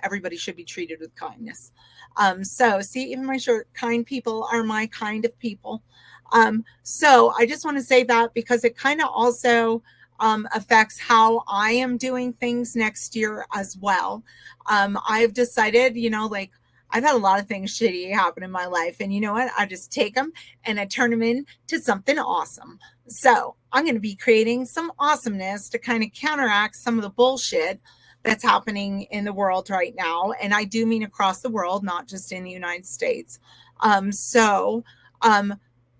everybody should be treated with kindness. So see, even my shirt, kind people are my kind of people. So I just want to say that because it kind of also affects how I am doing things next year as well. I've decided, like I've had a lot of things shitty happen in my life, and you know what? I just take them and I turn them into something awesome. So I'm going to be creating some awesomeness to kind of counteract some of the bullshit that's happening in the world right now. And I do mean across the world, not just in the United States. So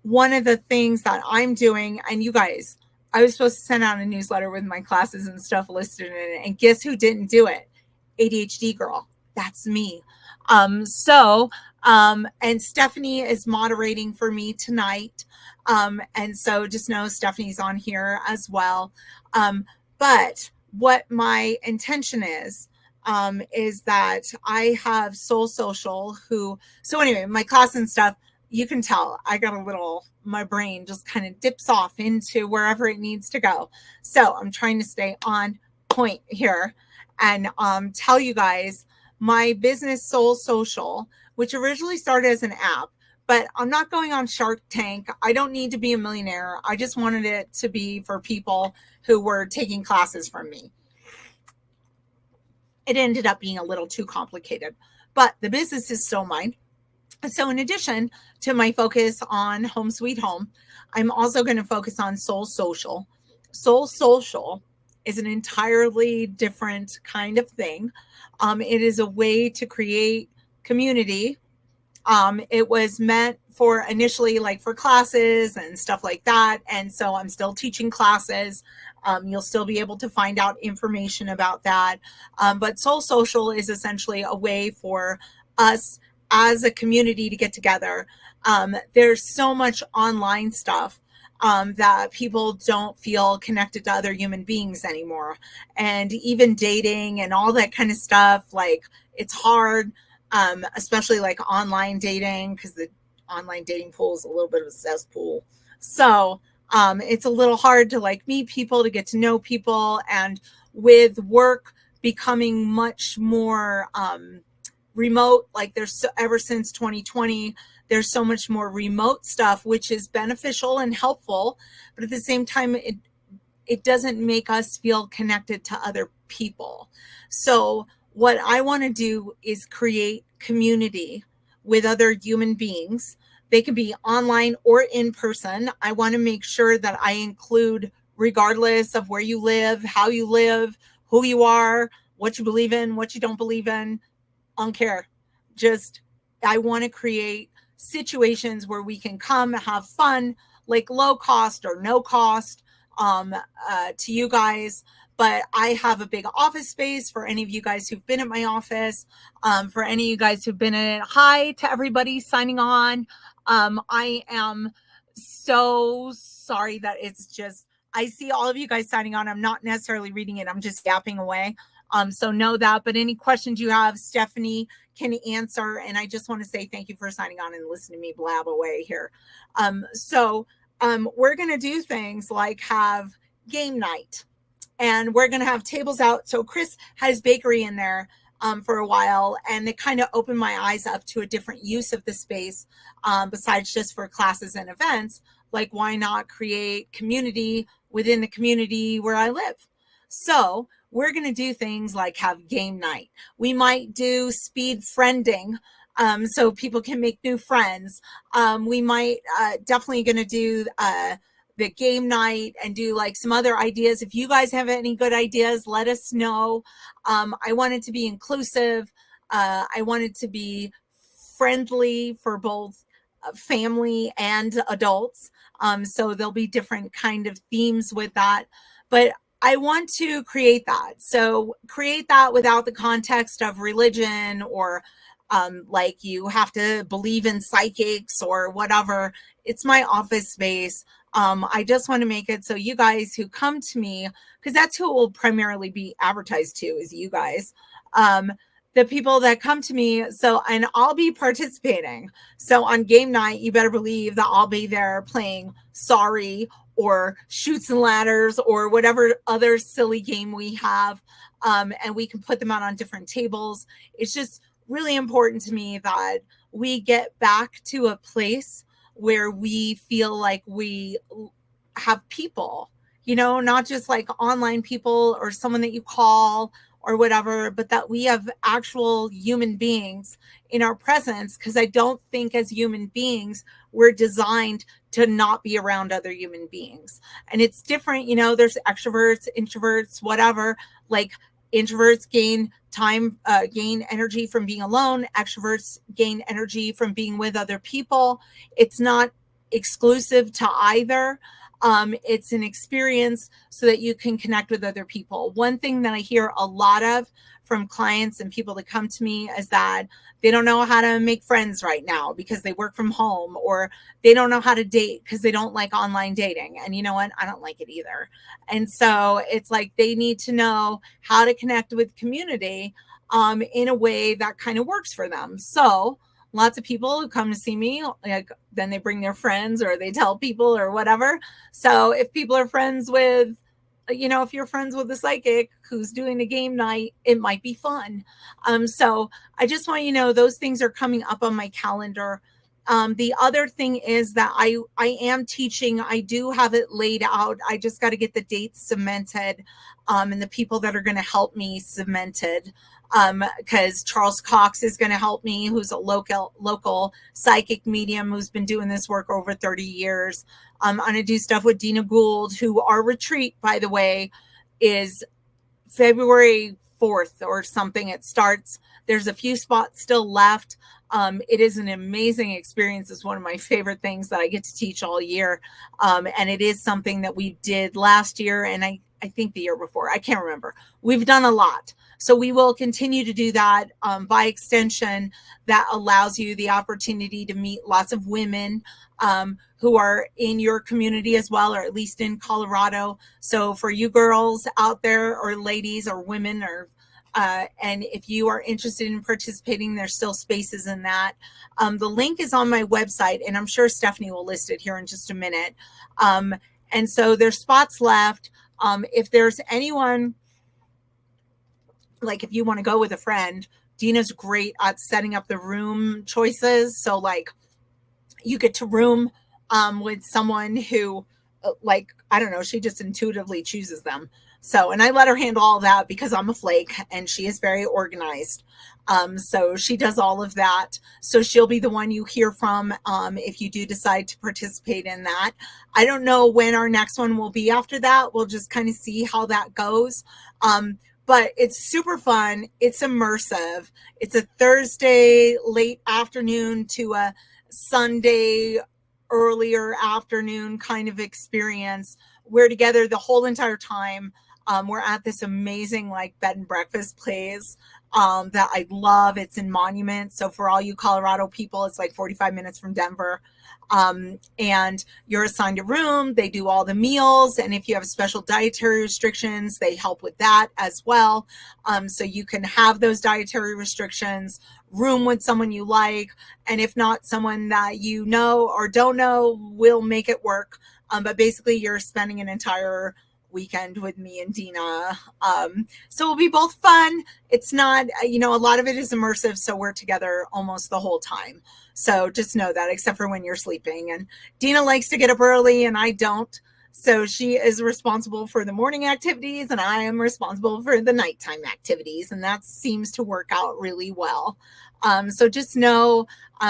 one of the things that I'm doing, and you guys, I was supposed to send out a newsletter with my classes and stuff listed in it. And guess who didn't do it? ADHD girl. That's me. And Stephanie is moderating for me tonight. And so just know Stephanie's on here as well. But what my intention is that I have Soul Social so anyway, my class and stuff, you can tell I got my brain just kind of dips off into wherever it needs to go. So I'm trying to stay on point here and tell you guys my business Soul Social, which originally started as an app, but I'm not going on Shark Tank. I don't need to be a millionaire. I just wanted it to be for people who were taking classes from me. It ended up being a little too complicated, but the business is still mine. So in addition to my focus on Home Sweet Home, I'm also going to focus on Soul Social. Soul Social is an entirely different kind of thing. It is a way to create community. It was meant for initially like for classes and stuff like that. And so I'm still teaching classes. You'll still be able to find out information about that. But Soul Social is essentially a way for us as a community to get together. There's so much online stuff that people don't feel connected to other human beings anymore. And even dating and all that kind of stuff, like it's hard, especially like online dating, because the online dating pool is a little bit of a cesspool. So it's a little hard to like meet people, to get to know people. And with work becoming much more remote, like ever since 2020, there's so much more remote stuff, which is beneficial and helpful, but at the same time it doesn't make us feel connected to other people. So what I want to do is create community with other human beings. They can be online or in person. I want to make sure that I include, regardless of where you live, how you live, who you are, what you believe in, what you don't believe in. I don't care. Just, I want to create situations where we can come have fun, like low cost or no cost to you guys. But I have a big office space for any of you guys who've been at my office. For any of you guys who've been in it, hi to everybody signing on. I am so sorry that it's just, I see all of you guys signing on. I'm not necessarily reading it. I'm just yapping away. So know that, but any questions you have, Stephanie can answer. And I just want to say thank you for signing on and listening to me blab away here. We're going to do things like have game night, and we're going to have tables out. So Chris has bakery in there for a while, and it kind of opened my eyes up to a different use of the space besides just for classes and events. Like, why not create community within the community where I live? So we're going to do things like have game night. We might do speed friending so people can make new friends. We might definitely going to do the game night and do like some other ideas. If you guys have any good ideas, let us know. I want it to be inclusive. I want it to be friendly for both family and adults. So there'll be different kind of themes with that. But I want to create that. So create that without the context of religion or like you have to believe in psychics or whatever. It's my office space. I just want to make it so you guys who come to me, because that's who it will primarily be advertised to, is you guys. The people that come to me. So, and I'll be participating. So on game night, you better believe that I'll be there playing Sorry or Chutes and Ladders or whatever other silly game we have. And we can put them out on different tables. It's just really important to me that we get back to a place where we feel like we have people, not just like online people or someone that you call or whatever, but that we have actual human beings in our presence. Because I don't think as human beings, we're designed to not be around other human beings. And it's different, there's extroverts, introverts, whatever. Like introverts gain gain energy from being alone. Extroverts gain energy from being with other people. It's not exclusive to either. It's an experience so that you can connect with other people. One thing that I hear a lot of from clients and people that come to me is that they don't know how to make friends right now because they work from home, or they don't know how to date because they don't like online dating. And you know what? I don't like it either. And so it's like they need to know how to connect with community in a way that kind of works for them. So lots of people who come to see me, like, then they bring their friends or they tell people or whatever. So if people are friends with, if you're friends with a psychic who's doing a game night, it might be fun. So I just want you to know those things are coming up on my calendar. The other thing is that I am teaching. I do have it laid out. I just got to get the dates cemented and the people that are going to help me cemented. Because Charles Cox is going to help me, who's a local psychic medium who's been doing this work over 30 years. I'm going to do stuff with Dina Gould, who our retreat, by the way, is February 4th or something. It starts. There's a few spots still left. It is an amazing experience. It's one of my favorite things that I get to teach all year. And it is something that we did last year. And I think the year before, I can't remember. We've done a lot. So we will continue to do that. By extension, that allows you the opportunity to meet lots of women who are in your community as well, or at least in Colorado. So for you girls out there, or ladies or women, or and if you are interested in participating, there's still spaces in that. The link is on my website, and I'm sure Stephanie will list it here in just a minute. And so there's spots left. If there's anyone, like if you want to go with a friend, Dina's great at setting up the room choices. So like you get to room with someone who, like, I don't know, she just intuitively chooses them. So, and I let her handle all that because I'm a flake and she is very organized. So she does all of that. So she'll be the one you hear from if you do decide to participate in that. I don't know when our next one will be after that. We'll just kind of see how that goes. But it's super fun. It's immersive. It's a Thursday late afternoon to a Sunday earlier afternoon kind of experience. We're together the whole entire time. We're at this amazing like bed and breakfast place that I love. It's in Monument. So for all you Colorado people, it's like 45 minutes from Denver. And you're assigned a room. They do all the meals. And if you have special dietary restrictions, they help with that as well. So you can have those dietary restrictions, room with someone you like. And if not, someone that you know or don't know will make it work. But basically you're spending an entire weekend with me and Dina. So it'll be both fun. It's not, a lot of it is immersive. So we're together almost the whole time. So just know that, except for when you're sleeping. And Dina likes to get up early and I don't. So she is responsible for the morning activities and I am responsible for the nighttime activities. And that seems to work out really well. So just know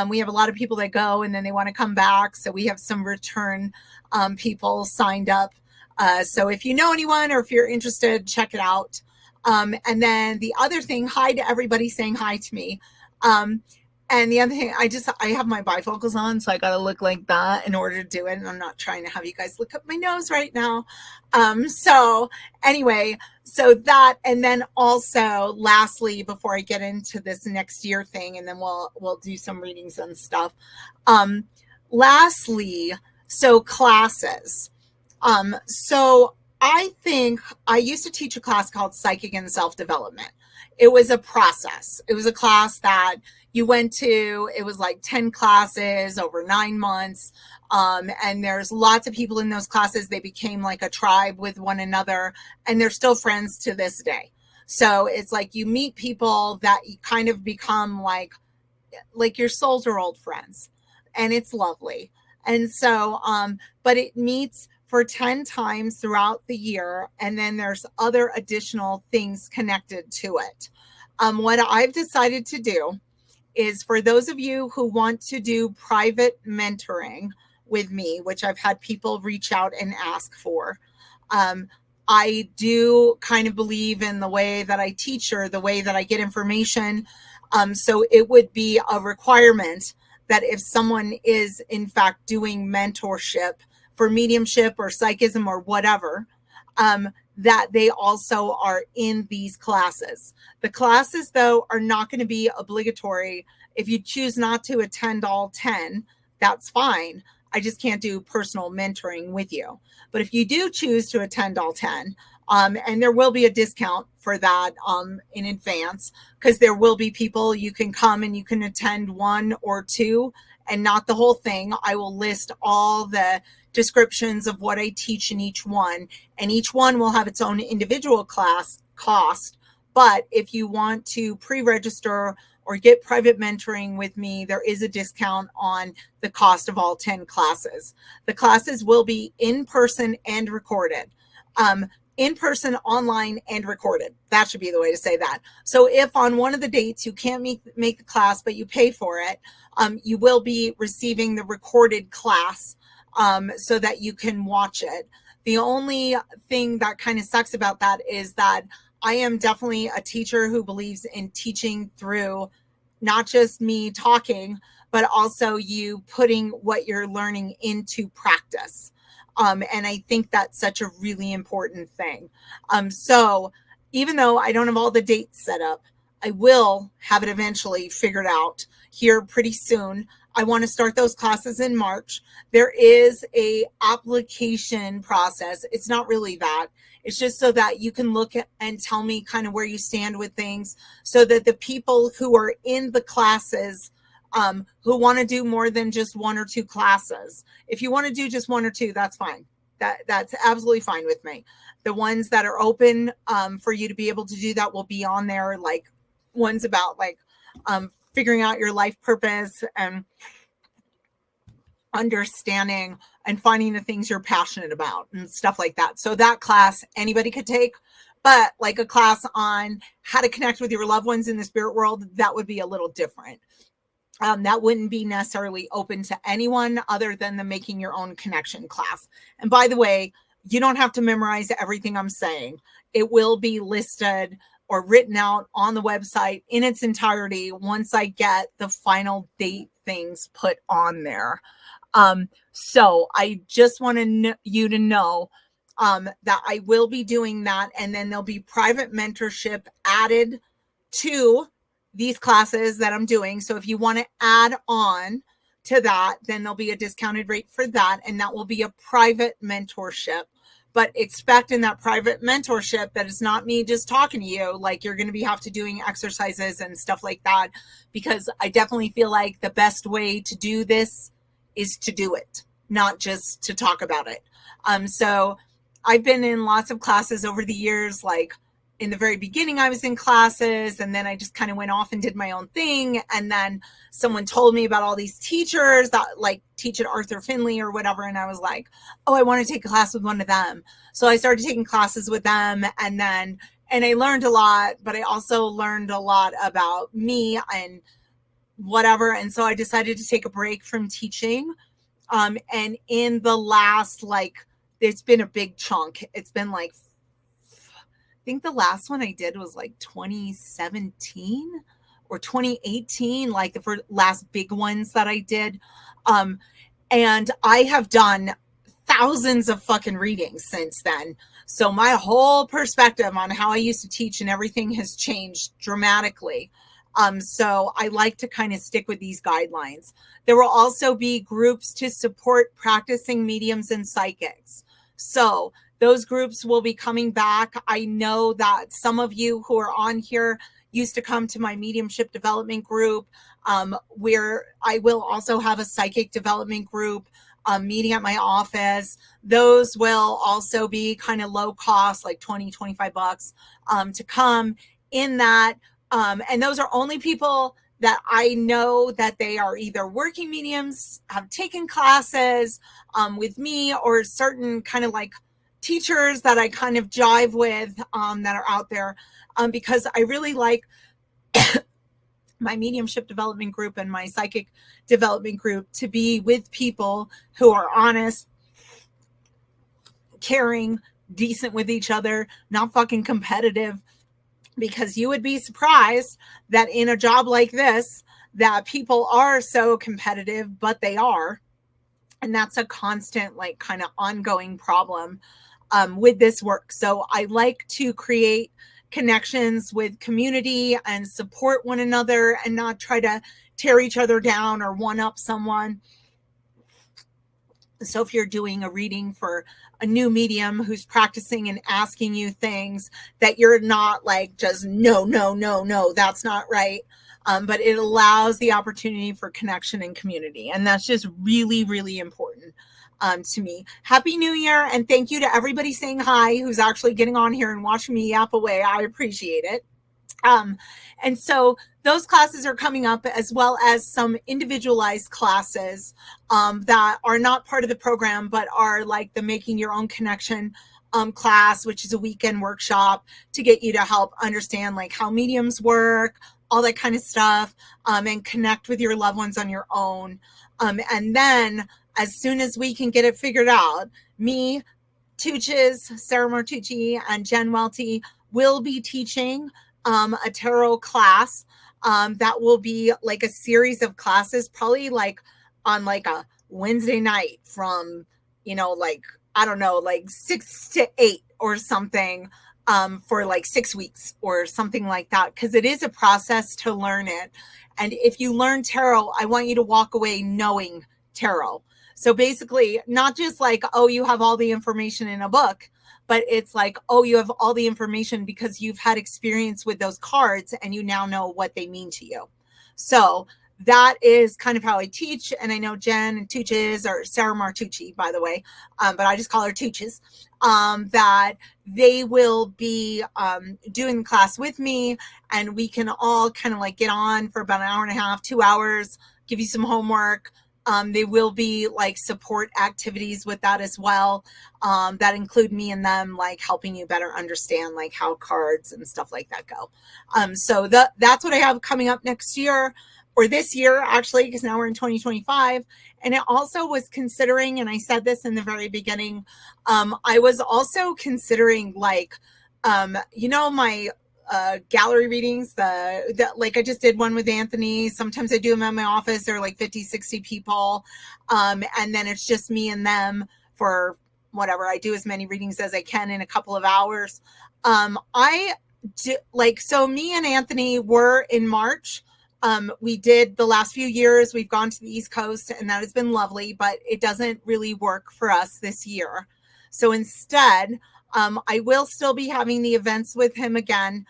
we have a lot of people that go and then they want to come back. So we have some return people signed up. So if you know anyone or if you're interested, check it out. And then the other thing, hi to everybody saying hi to me. And the other thing, I have my bifocals on, so I got to look like that in order to do it. And I'm not trying to have you guys look up my nose right now. So anyway, so that, and then also lastly, before I get into this next year thing, and then we'll do some readings and stuff. Lastly, so classes. So I think I used to teach a class called Psychic and Self-Development. It was a process. It was a class that you went to. It was like 10 classes over 9 months. And there's lots of people in those classes. They became like a tribe with one another, and they're still friends to this day. So it's like you meet people that you kind of become like your souls are old friends, and it's lovely. And so but it meets for 10 times throughout the year, and then there's other additional things connected to it. What I've decided to do is, for those of you who want to do private mentoring with me, which I've had people reach out and ask for, um, I do kind of believe in the way that I teach or the way that I get information. So it would be a requirement that if someone is in fact doing mentorship for mediumship or psychism or whatever, that they also are in these classes. The classes, though, are not going to be obligatory. If you choose not to attend all 10, that's fine. I just can't do personal mentoring with you. But if you do choose to attend all 10, and there will be a discount for that in advance, because there will be people, you can come and you can attend 1 or 2 and not the whole thing. I will list all the descriptions of what I teach in each one, and each one will have its own individual class cost. But if you want to pre-register or get private mentoring with me, there is a discount on the cost of all 10 classes. The classes will be in person and recorded. In person, online, and recorded. That should be the way to say that. So if on one of the dates you can't make the class, but you pay for it, you will be receiving the recorded class so that you can watch it. The only thing that kind of sucks about that is that I am definitely a teacher who believes in teaching through not just me talking, but also you putting what you're learning into practice. And I think that's such a really important thing. So even though I don't have all the dates set up, I will have it eventually figured out here pretty soon. I want to start those classes in March. There is a application process. It's not really that. It's just so that you can look at and tell me kind of where you stand with things, so that the people who are in the classes who want to do more than just 1 or 2 classes. If you want to do just 1 or 2, that's fine. That's absolutely fine with me. The ones that are open for you to be able to do that will be on there, like ones about like figuring out your life purpose and understanding and finding the things you're passionate about and stuff like that. So that class anybody could take, but like a class on how to connect with your loved ones in the spirit world, that would be a little different. That wouldn't be necessarily open to anyone other than the making your own connection class. And by the way, you don't have to memorize everything I'm saying. It will be listed or written out on the website in its entirety once I get the final date things put on there. So I just want you to know that I will be doing that, and then there'll be private mentorship added to these classes that I'm doing. So if you want to add on to that, then there'll be a discounted rate for that, and that will be a private mentorship. But expect in that private mentorship that it's not me just talking to you, like you're going to have to doing exercises and stuff like that, because I definitely feel like the best way to do this is to do it, not just to talk about it. So I've been in lots of classes over the years. Like in the very beginning, I was in classes, and then I just kind of went off and did my own thing. And then someone told me about all these teachers that like teach at Arthur Finley or whatever. And I was like, oh, I want to take a class with one of them. So I started taking classes with them, and I learned a lot, but I also learned a lot about me and whatever. And so I decided to take a break from teaching. And in the last, it's been a big chunk. It's been like, I think the last one I did was like 2017 or 2018, like the last big ones that I did. And I have done thousands of fucking readings since then. So my whole perspective on how I used to teach and everything has changed dramatically. So I like to kind of stick with these guidelines. There will also be groups to support practicing mediums and psychics. So Those groups will be coming back. I know that some of you who are on here used to come to my mediumship development group, where I will also have a psychic development group meeting at my office. Those will also be kind of low cost, like 20, 25 bucks to come in that. And those are only people that I know that they are either working mediums, have taken classes with me, or certain kind of like teachers that I kind of jive with that are out there, because I really like my mediumship development group and my psychic development group to be with people who are honest, caring, decent with each other, not fucking competitive. Because you would be surprised that in a job like this, that people are so competitive, but they are. And that's a constant, like, kind of ongoing problem with this work. So I like to create connections with community and support one another and not try to tear each other down or one up someone. So if you're doing a reading for a new medium who's practicing and asking you things, that you're not like just no, that's not right. But it allows the opportunity for connection and community. And that's just really, really important to me. Happy New Year. And thank you to everybody saying hi who's actually getting on here and watching me yap away. I appreciate it. And so those classes are coming up, as well as some individualized classes that are not part of the program, but are like the Making Your Own Connection class, which is a weekend workshop to get you to help understand like how mediums work, all that kind of stuff, and connect with your loved ones on your own. And then as soon as we can get it figured out, me, Tooches, Sarah Martucci, and Jen Welty will be teaching a tarot class that will be like a series of classes, probably like on like a Wednesday night from, like, I don't know, like 6 to 8 or something for like 6 weeks or something like that, because it is a process to learn it. And if you learn tarot, I want you to walk away knowing tarot. So basically, not just like, oh, you have all the information in a book, but it's like, oh, you have all the information because you've had experience with those cards and you now know what they mean to you. So that is kind of how I teach. And I know Jen and Tooches, or Sarah Martucci, by the way, but I just call her Tooches, that they will be doing the class with me, and we can all kind of like get on for about an hour and a half, 2 hours, give you some homework. They will be like support activities with that as well, that include me and them, like helping you better understand like how cards and stuff like that go. So that's what I have coming up next year, or this year actually, because now we're in 2025. And it also was considering, and I said this in the very beginning, I was also considering like, my gallery readings, that like I just did one with Anthony. Sometimes I do them at my office. There are like 50, 60 people. And then it's just me and them for whatever. I do as many readings as I can in a couple of hours. So me and Anthony were in March. We did the last few years. We've gone to the East Coast, and that has been lovely, but it doesn't really work for us this year. So instead, I will still be having the events with him again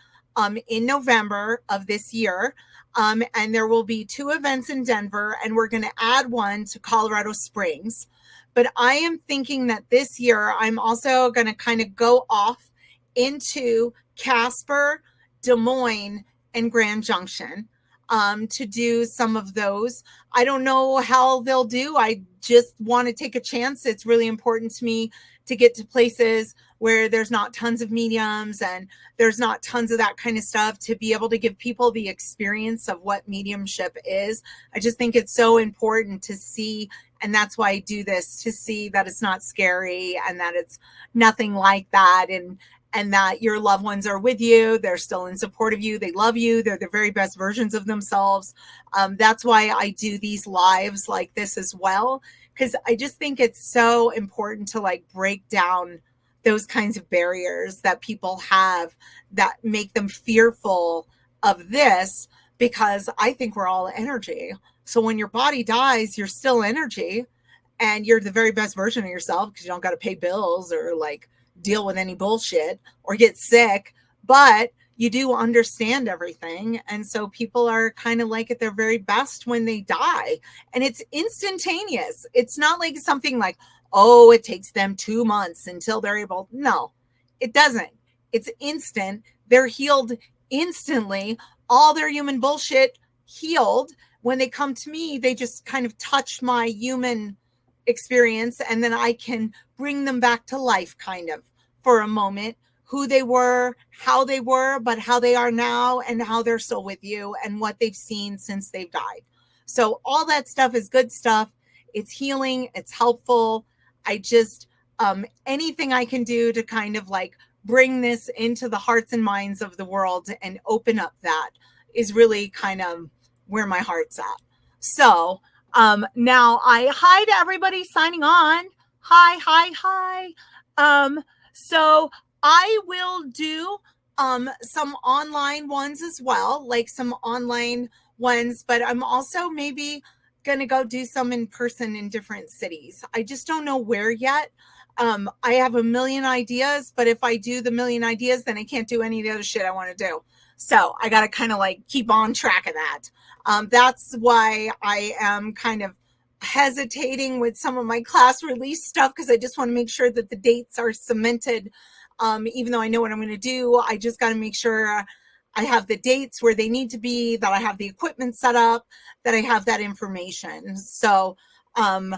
in November of this year. And there will be 2 events in Denver, and we're going to add one to Colorado Springs. But I am thinking that this year I'm also going to kind of go off into Casper, Des Moines, and Grand Junction to do some of those. I don't know how they'll do. I just want to take a chance. It's really important to me to get to places where there's not tons of mediums and there's not tons of that kind of stuff, to be able to give people the experience of what mediumship is. I just think it's so important to see, and that's why I do this, to see that it's not scary and that it's nothing like that, and that your loved ones are with you. They're still in support of you. They love you. They're the very best versions of themselves. That's why I do these lives like this as well, because I just think it's so important to like break down those kinds of barriers that people have that make them fearful of this, because I think we're all energy. So when your body dies, you're still energy, and you're the very best version of yourself, because you don't got to pay bills or like deal with any bullshit or get sick, but you do understand everything. And so people are kind of like at their very best when they die. And it's instantaneous. It's not like something like, oh, it takes them 2 months until they're able. No, it doesn't. It's instant. They're healed instantly. All their human bullshit healed. When they come to me, they just kind of touch my human experience, and then I can bring them back to life kind of for a moment, who they were, how they were, but how they are now and how they're still with you and what they've seen since they've died. So all that stuff is good stuff. It's healing. It's helpful. I just, anything I can do to kind of like bring this into the hearts and minds of the world and open up that is really kind of where my heart's at. So now hi to everybody signing on. Hi. So I will do some online ones as well, like some online ones, but I'm also maybe going to go do some in person in different cities. I just don't know where yet. I have a million ideas, but if I do the million ideas, then I can't do any of the other shit I want to do. So I got to kind of like keep on track of that. That's why I am kind of hesitating with some of my class release stuff, because I just want to make sure that the dates are cemented. Even though I know what I'm going to do, I just got to make sure I have the dates where they need to be, that I have the equipment set up, that I have that information. So, all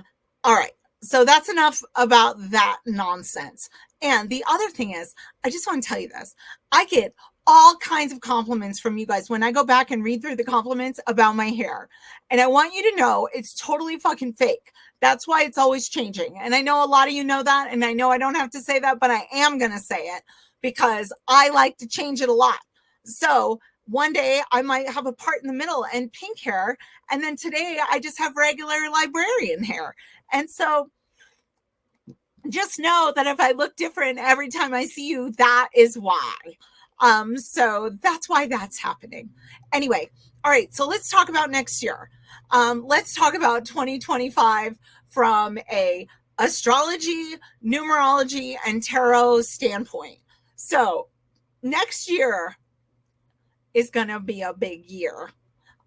right. So that's enough about that nonsense. And the other thing is, I just want to tell you this. I get all kinds of compliments from you guys when I go back and read through the compliments about my hair. And I want you to know it's totally fucking fake. That's why it's always changing. And I know a lot of you know that. And I know I don't have to say that, but I am going to say it because I like to change it a lot. So one day I might have a part in the middle and pink hair. And then today I just have regular librarian hair. And so just know that if I look different every time I see you, that is why. So that's why that's happening. Anyway, all right. So let's talk about next year. Let's talk about 2025 from a astrology, numerology, and tarot standpoint. So next year is going to be a big year.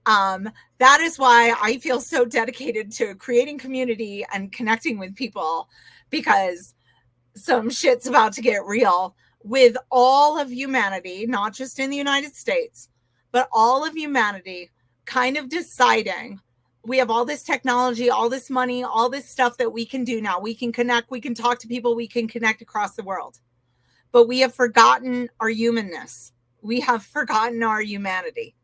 That is why I feel so dedicated to creating community and connecting with people, because some shit's about to get real with all of humanity, not just in the United States, but all of humanity kind of deciding we have all this technology, all this money, all this stuff that we can do now. We can connect, we can talk to people, we can connect across the world. But we have forgotten our humanness. We have forgotten our humanity.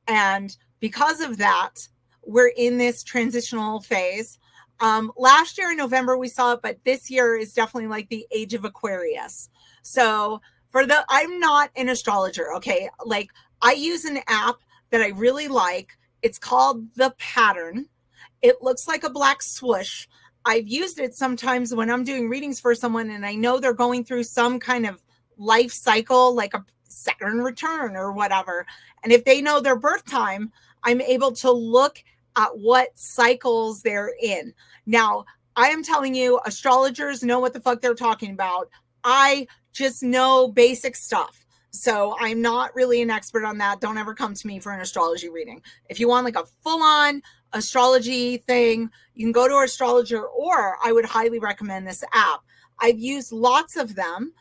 And because of that, we're in this transitional phase. Last year in November, we saw it, but this year is definitely like the age of Aquarius. So I'm not an astrologer, okay? Like I use an app that I really like. It's called The Pattern. It looks like a black swoosh. I've used it sometimes when I'm doing readings for someone and I know they're going through some kind of life cycle, like a Saturn return or whatever. And if they know their birth time, I'm able to look at what cycles they're in. Now, I am telling you, astrologers know what the fuck they're talking about. I just know basic stuff. So I'm not really an expert on that. Don't ever come to me for an astrology reading. If you want like a full-on astrology thing, you can go to an astrologer, or I would highly recommend this app. I've used lots of them.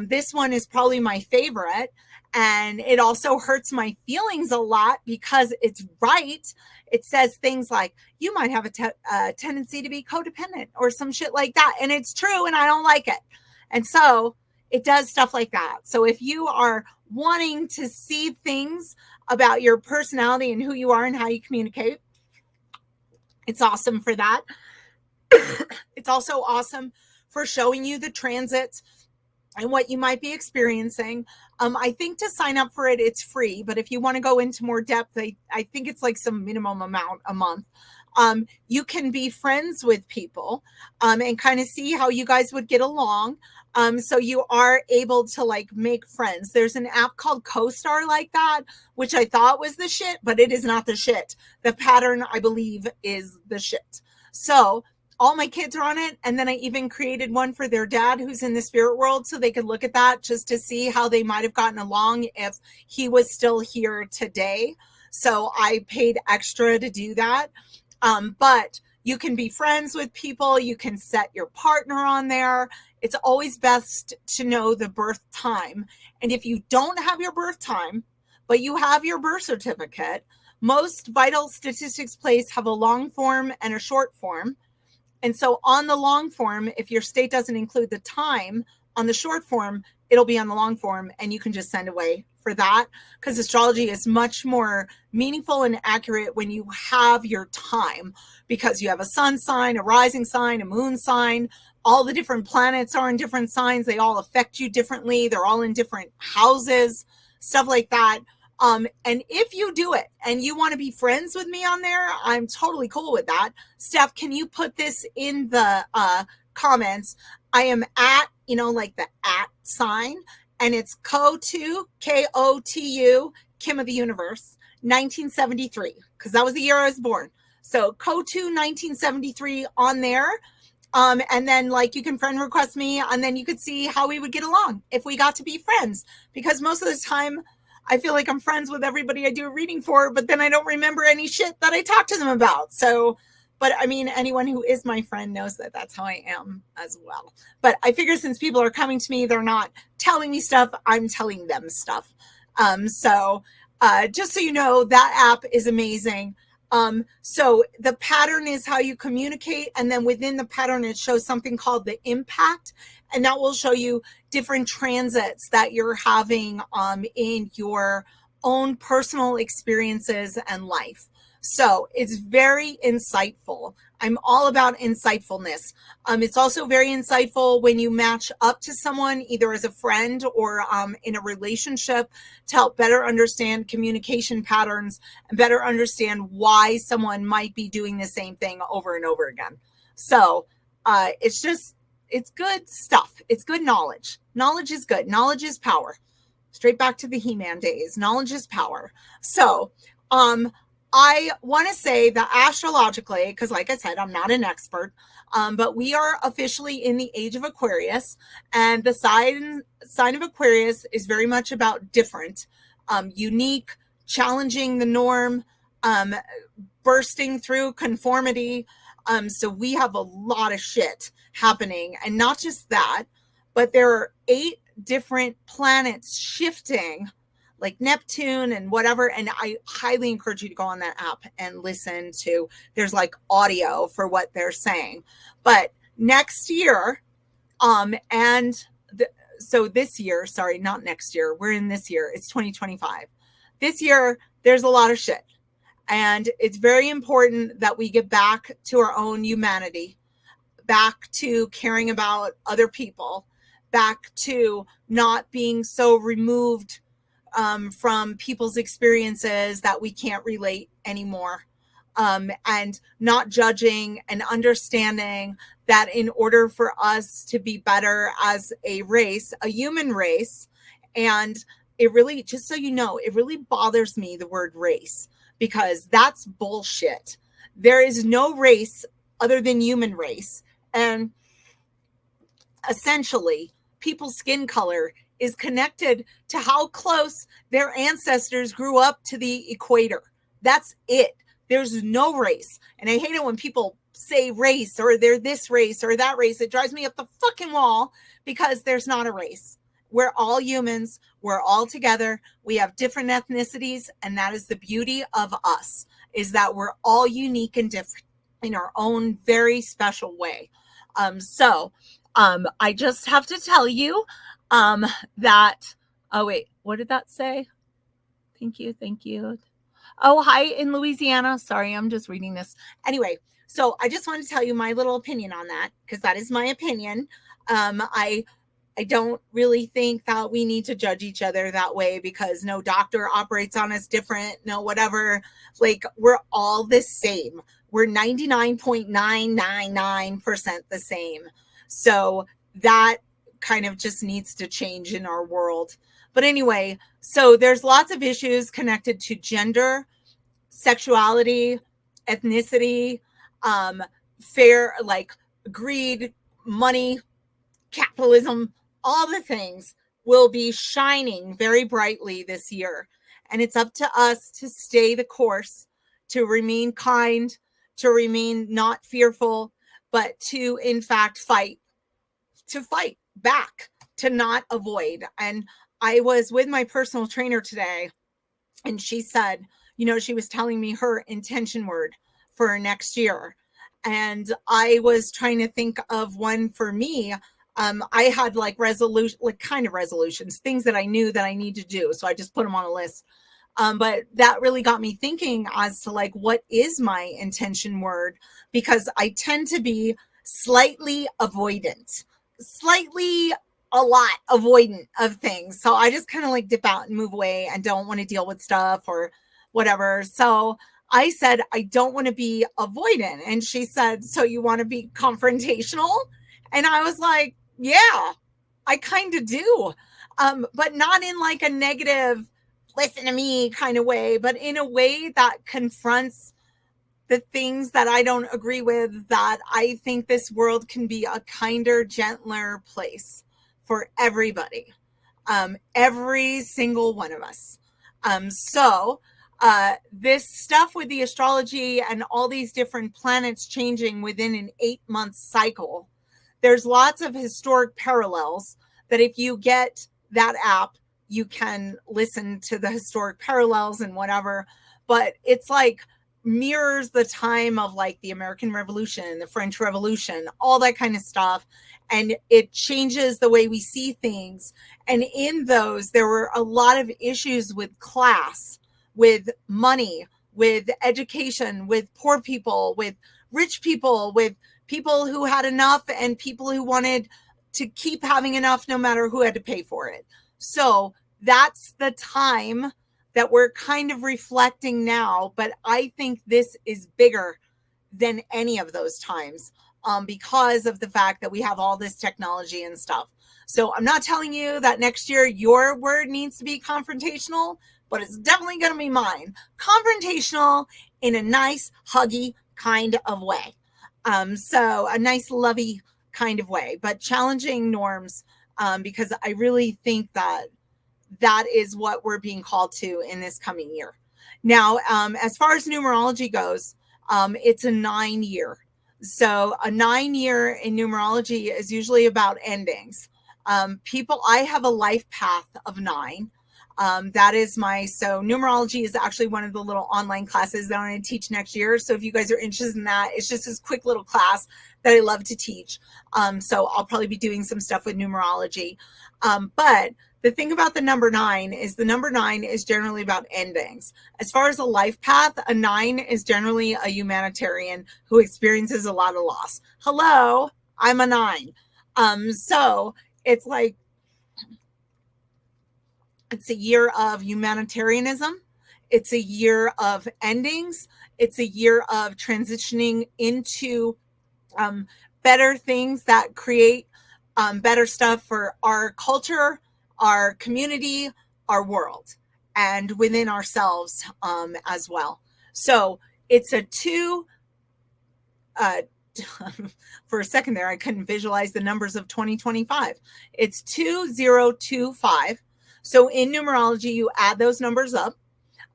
This one is probably my favorite. And it also hurts my feelings a lot because it's right. It says things like, you might have a tendency to be codependent or some shit like that. And it's true, and I don't like it. And so it does stuff like that. So if you are wanting to see things about your personality and who you are and how you communicate, it's awesome for that. It's also awesome for showing you the transits and what you might be experiencing. I think to sign up for it, it's free. But if you want to go into more depth, I think it's like some minimum amount a month. You can be friends with people and kind of see how you guys would get along. So you are able to like make friends. There's an app called CoStar like that, which I thought was the shit, but it is not the shit. The Pattern, I believe, is the shit. So all my kids are on it. And then I even created one for their dad who's in the spirit world so they could look at that just to see how they might have gotten along if he was still here today. So I paid extra to do that. But you can be friends with people. You can set your partner on there. It's always best to know the birth time. And if you don't have your birth time, but you have your birth certificate, most vital statistics places have a long form and a short form. And so on the long form, if your state doesn't include the time on the short form, it'll be on the long form and you can just send away for that, because astrology is much more meaningful and accurate when you have your time, because you have a sun sign, a rising sign, a moon sign. All the different planets are in different signs. They all affect you differently. They're all in different houses, stuff like that. And if you do it and you want to be friends with me on there, I'm totally cool with that. Steph, can you put this in the comments? I am at, like the at sign, and it's KOTU, KOTU, Kim of the Universe, 1973, because that was the year I was born. So KOTU 1973 on there. And then you can friend request me, and then you could see how we would get along if we got to be friends, because most of the time I feel like I'm friends with everybody I do a reading for, but then I don't remember any shit that I talked to them about. So, but I mean, anyone who is my friend knows that that's how I am as well. But I figure since people are coming to me, they're not telling me stuff, I'm telling them stuff. So just so you know, that app is amazing. So the pattern is how you communicate. And then within the pattern, it shows something called the impact. And that will show you different transits that you're having in your own personal experiences and life. So it's very insightful. I'm all about insightfulness. It's also very insightful when you match up to someone, either as a friend or in a relationship, to help better understand communication patterns and better understand why someone might be doing the same thing over and over again. So it's good stuff. It's good knowledge. Knowledge is good. Knowledge is power. Straight back to the He-Man days. Knowledge is power. So, I want to say that astrologically, because like I said, I'm not an expert, but we are officially in the age of Aquarius, and the sign of Aquarius is very much about different, unique, challenging the norm, bursting through conformity. So we have a lot of shit happening, and not just that, but there are 8 different planets shifting, like Neptune and whatever. And I highly encourage you to go on that app and listen to, there's audio for what they're saying. But next year, so this year, sorry, not next year, we're in this year, it's 2025. This year, there's a lot of shit. And it's very important that we get back to our own humanity, back to caring about other people, back to not being so removed from people's experiences that we can't relate anymore, and not judging, and understanding that in order for us to be better as a race, a human race, and it really, just so you know, it really bothers me, the word race, because that's bullshit. There is no race other than human race. And essentially, people's skin color is connected to how close their ancestors grew up to the equator. That's it. There's no race. And I hate it when people say race, or they're this race or that race. It drives me up the fucking wall, because there's not a race. We're all humans. We're all together. We have different ethnicities. And that is the beauty of us, is that we're all unique and different in our own very special way. So I just have to tell you that, oh wait, what did that say? Thank you. Oh, hi in Louisiana. Sorry, I'm just reading this. Anyway, so I just want to tell you my little opinion on that, because that is my opinion. I don't really think that we need to judge each other that way, because no doctor operates on us different, no whatever. We're all the same. We're 99.999% the same. So that kind of just needs to change in our world. But anyway, so there's lots of issues connected to gender, sexuality, ethnicity, fair, like greed, money, capitalism, all the things will be shining very brightly this year. And it's up to us to stay the course, to remain kind, to remain not fearful, but to, in fact, to fight back, to not avoid. And I was with my personal trainer today, and she said, she was telling me her intention word for next year. And I was trying to think of one for me. I had like resolutions, things that I knew that I need to do. So I just put them on a list. But that really got me thinking as to like, what is my intention word? Because I tend to be slightly avoidant, slightly a lot avoidant of things. So I just kind of like dip out and move away and don't want to deal with stuff or whatever. So I said, I don't want to be avoidant. And she said, so you want to be confrontational? And I was like, yeah, I kind of do. But not in like a negative, listen to me kind of way, but in a way that confronts the things that I don't agree with, that I think this world can be a kinder, gentler place for everybody, every single one of us. So this stuff with the astrology and all these different planets changing within an 8-month cycle, there's lots of historic parallels that if you get that app, you can listen to the historic parallels and whatever, but it's like mirrors the time of like the American Revolution, the French Revolution, all that kind of stuff. And it changes the way we see things. And in those, there were a lot of issues with class, with money, with education, with poor people, with rich people, with people who had enough and people who wanted to keep having enough no matter who had to pay for it. So that's the time that we're kind of reflecting now. But I think this is bigger than any of those times because of the fact that we have all this technology and stuff. So I'm not telling you that next year your word needs to be confrontational, but it's definitely going to be mine. Confrontational in a nice, huggy kind of way. So a nice, lovey kind of way, but challenging norms because I really think that is what we're being called to in this coming year. Now, as far as numerology goes, it's a 9-year. So a 9-year in numerology is usually about endings. I have a life path of 9. That is so numerology is actually one of the little online classes that I'm going to teach next year. So if you guys are interested in that, it's just this quick little class that I love to teach. So I'll probably be doing some stuff with numerology. But the thing about the number 9 is the number 9 is generally about endings. As far as a life path, a 9 is generally a humanitarian who experiences a lot of loss. Hello, I'm a 9. So it's like, it's a year of humanitarianism. It's a year of endings. It's a year of transitioning into better things that create better stuff for our culture, our community, our world, and within ourselves as well. So it's a 2. For a second there, I couldn't visualize the numbers of 2025. It's 2025. So in numerology, you add those numbers up.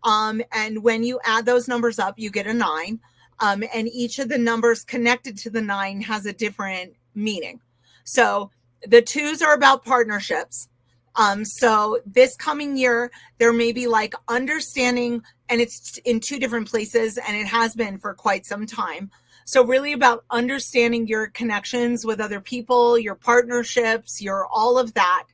And when you add those numbers up, you get a 9. And each of the numbers connected to the 9 has a different meaning. So the 2s are about partnerships. So this coming year, there may be like understanding, and it's in 2 different places, and it has been for quite some time. So really about understanding your connections with other people, your partnerships, your all of that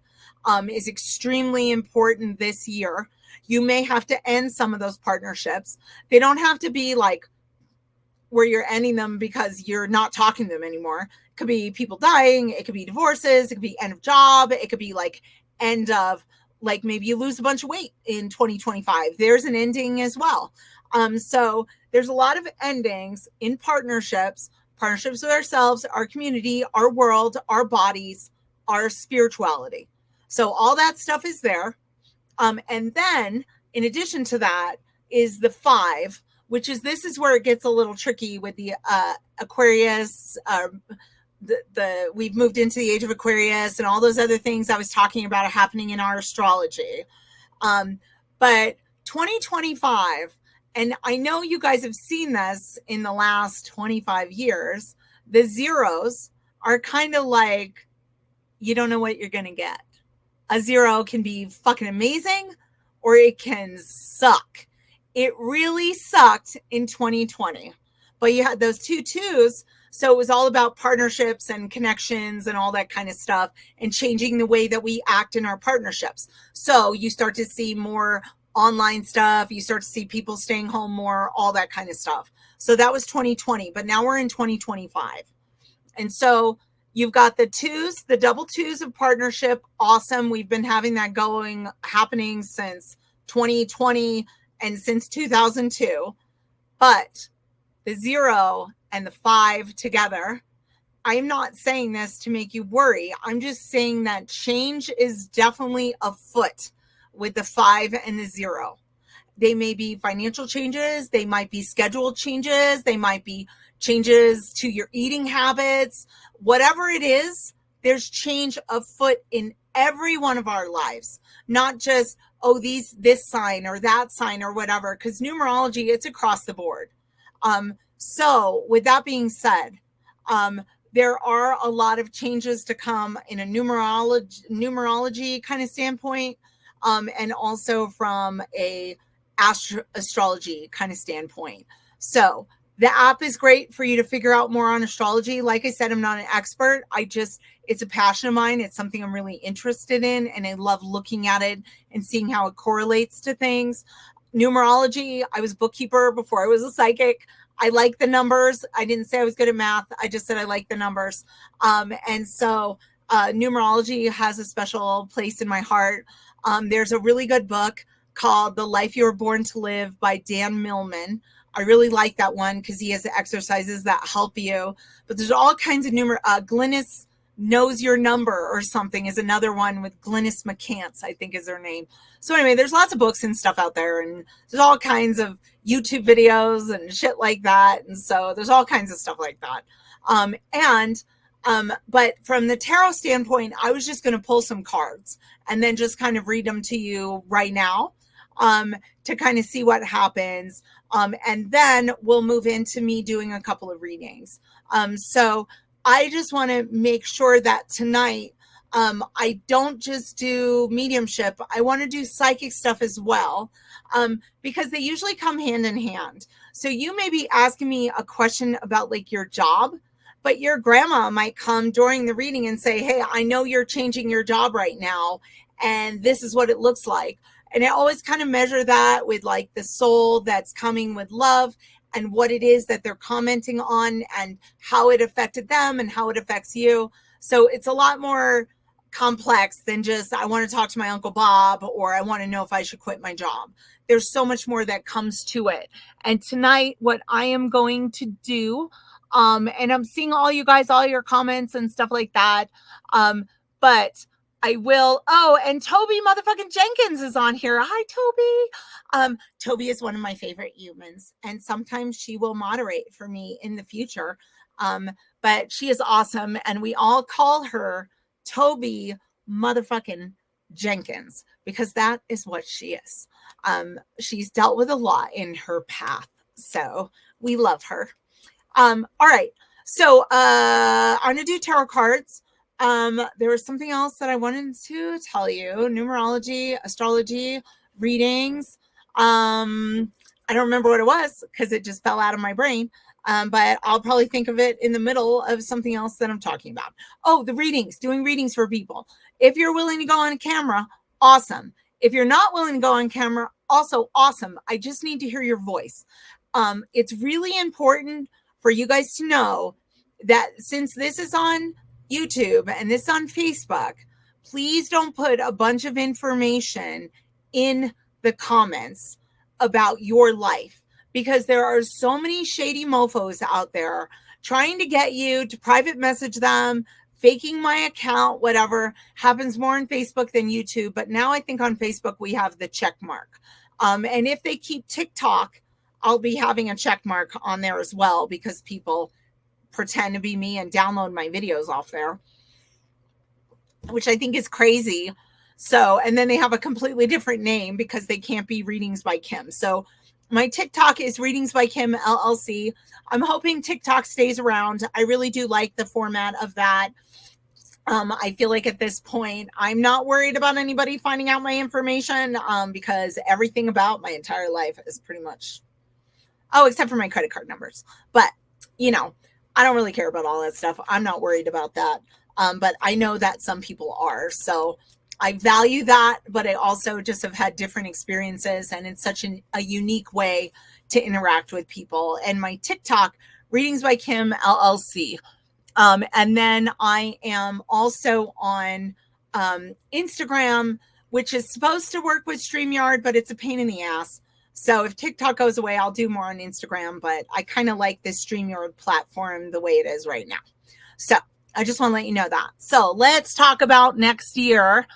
is extremely important this year. You may have to end some of those partnerships. They don't have to be like where you're ending them because you're not talking to them anymore. It could be people dying. It could be divorces. It could be end of job. It could be like end of, like maybe you lose a bunch of weight in 2025. There's an ending as well. So there's a lot of endings in partnerships with ourselves, our community, our world, our bodies, our spirituality. So all that stuff is there. And then in addition to that is the 5, which is, this is where it gets a little tricky with the Aquarius, we've moved into the age of Aquarius and all those other things I was talking about are happening in our astrology. But 2025, and I know you guys have seen this in the last 25 years, the zeros are kind of like, you don't know what you're going to get. A zero can be fucking amazing or it can suck. It really sucked in 2020, but you had those two twos. So it was all about partnerships and connections and all that kind of stuff and changing the way that we act in our partnerships. So you start to see more online stuff. You start to see people staying home more, all that kind of stuff. So that was 2020, but now we're in 2025. And so you've got the twos, the double twos of partnership. Awesome. We've been having that happening since 2020 and since 2002. But the 0 and the 5 together, I'm not saying this to make you worry. I'm just saying that change is definitely afoot with the 5 and the 0. They may be financial changes. They might be schedule changes. They might be changes to your eating habits. Whatever it is, there's change afoot in every one of our lives, not just, oh, this sign or that sign or whatever, because numerology, it's across the board. So with that being said, there are a lot of changes to come in a numerology kind of standpoint, and also from a astrology kind of standpoint. So the app is great for you to figure out more on astrology. Like I said, I'm not an expert. It's a passion of mine. It's something I'm really interested in, and I love looking at it and seeing how it correlates to things. Numerology, I was a bookkeeper before I was a psychic. I like the numbers. I didn't say I was good at math. I just said I like the numbers. And so numerology has a special place in my heart. There's a really good book called The Life You Were Born to Live by Dan Millman. I really like that one because he has exercises that help you. But there's all kinds of Glynis Knows Your Number or something is another one with Glynis McCants, I think is her name. So anyway, there's lots of books and stuff out there, and there's all kinds of YouTube videos and shit like that. And so there's all kinds of stuff like that. But from the tarot standpoint, I was just going to pull some cards and then just kind of read them to you right now, to kind of see what happens. And then we'll move into me doing a couple of readings. So I just want to make sure that tonight, I don't just do mediumship. I want to do psychic stuff as well, because they usually come hand in hand. So you may be asking me a question about like your job, but your grandma might come during the reading and say, hey, I know you're changing your job right now, and this is what it looks like. And I always kind of measure that with like the soul that's coming with love and what it is that they're commenting on and how it affected them and how it affects you. So it's a lot more complex than just, I want to talk to my Uncle Bob, or I want to know if I should quit my job. There's so much more that comes to it. And tonight, what I am going to do, and I'm seeing all you guys, all your comments and stuff like that. But I will. Oh, and Toby motherfucking Jenkins is on here. Hi, Toby. Toby is one of my favorite humans, and sometimes she will moderate for me in the future. But she is awesome, and we all call her Toby motherfucking Jenkins because that is what she is. She's dealt with a lot in her path, so we love her. All right. So I'm going to do tarot cards. There was something else that I wanted to tell you. Numerology, astrology, readings. I don't remember what it was because it just fell out of my brain. But I'll probably think of it in the middle of something else that I'm talking about. Oh, the readings, doing readings for people. If you're willing to go on camera, awesome. If you're not willing to go on camera, also awesome. I just need to hear your voice. It's really important for you guys to know that since this is on YouTube and this on Facebook, please don't put a bunch of information in the comments about your life, because there are so many shady mofos out there trying to get you to private message them, faking my account, whatever. Happens more on Facebook than YouTube, but now I think on Facebook we have the check mark. And if they keep TikTok I'll be having a check mark on there as well because people pretend to be me and download my videos off there, which I think is crazy. So, and then they have a completely different name because they can't be Readings by Kim. So my TikTok is Readings by Kim LLC. I'm hoping TikTok stays around. I really do like the format of that. I feel like at this point, I'm not worried about anybody finding out my information because everything about my entire life is pretty much, except for my credit card numbers. But, I don't really care about all that stuff. I'm not worried about that. But I know that some people are. So I value that, but I also just have had different experiences, and it's such a unique way to interact with people. And my TikTok, Readings by Kim LLC. And then I am also on Instagram, which is supposed to work with StreamYard, but it's a pain in the ass. So if TikTok goes away, I'll do more on Instagram, but I kind of like this StreamYard platform the way it is right now. So I just want to let you know that. So let's talk about next year.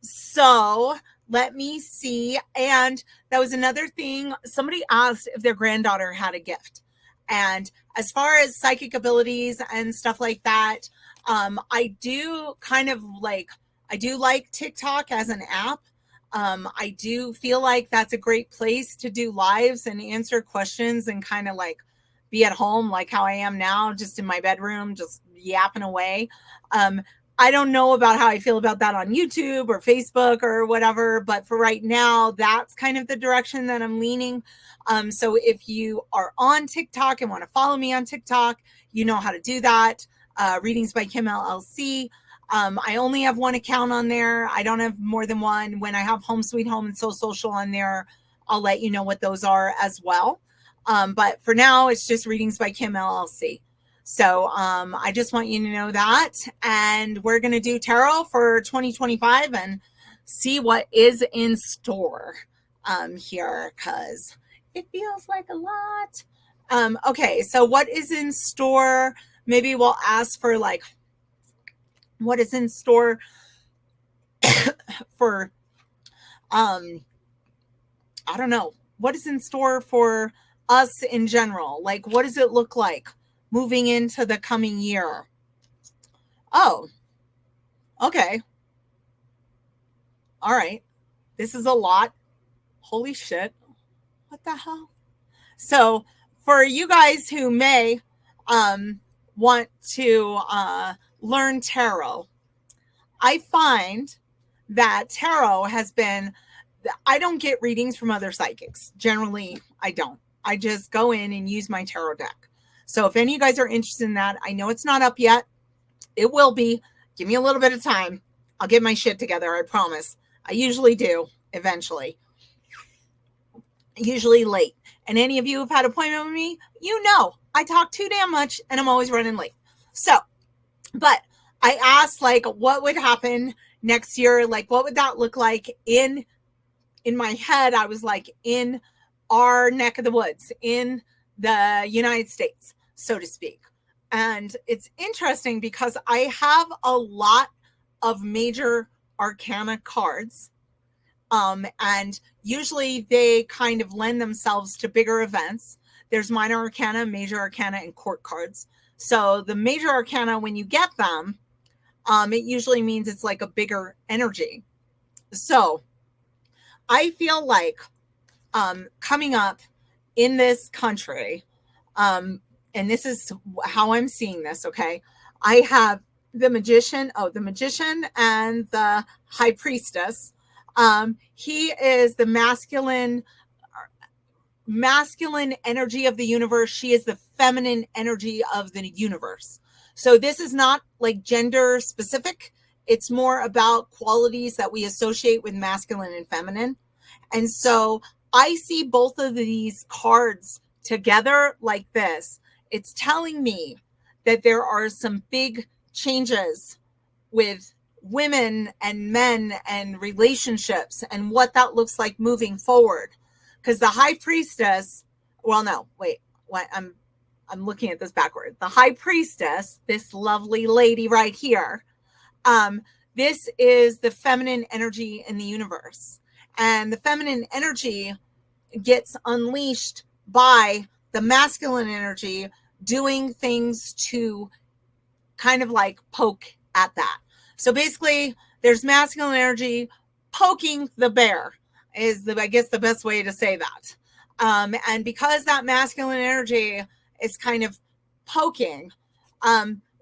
So let me see. And that was another thing. Somebody asked if their granddaughter had a gift. And as far as psychic abilities and stuff like that, I do like TikTok as an app. I do feel like that's a great place to do lives and answer questions and kind of like be at home, like how I am now, just in my bedroom, just yapping away. I don't know about how I feel about that on YouTube or Facebook or whatever, but for right now, that's kind of the direction that I'm leaning. So if you are on TikTok and want to follow me on TikTok, you know how to do that. Readings by Kim LLC. I only have one account on there. I don't have more than one. When I have Home Sweet Home and So Social on there, I'll let you know what those are as well. But for now, it's just Readings by Kim LLC. So I just want you to know that. And we're going to do tarot for 2025 and see what is in store here, because it feels like a lot. Okay, so what is in store? Maybe we'll ask for like, what is in store for, I don't know, what is in store for us in general? Like, what does it look like moving into the coming year? Oh, okay. All right. This is a lot. Holy shit. What the hell? So for you guys who may want to learn tarot, I find that tarot has been, I don't get readings from other psychics. Generally, I don't. I just go in and use my tarot deck. So if any of you guys are interested in that, I know it's not up yet. It will be. Give me a little bit of time. I'll get my shit together, I promise. I usually do, eventually. Usually late. And any of you who've had an appointment with me, you know I talk too damn much and I'm always running late. So, but I asked like what would happen next year? Like what would that look like in my head? I was like in our neck of the woods, in the United States, so to speak. And it's interesting because I have a lot of major arcana cards. And usually they kind of lend themselves to bigger events. There's minor arcana, major arcana, and court cards. So the major arcana, when you get them, it usually means it's like a bigger energy. So I feel like coming up in this country, and this is how I'm seeing this, okay? I have the magician and the high priestess. He is the masculine energy of the universe. She is the feminine energy of the universe. So this is not like gender specific. It's more about qualities that we associate with masculine and feminine. And so I see both of these cards together like this. It's telling me that there are some big changes with women and men and relationships and what that looks like moving forward. Because the high priestess, well, no, wait, what I'm looking at this backward. The high priestess, this lovely lady right here, this is the feminine energy in the universe. And the feminine energy gets unleashed by the masculine energy doing things to kind of like poke at that. So basically, there's masculine energy poking the bear is I guess the best way to say that. And because that masculine energy is kind of poking,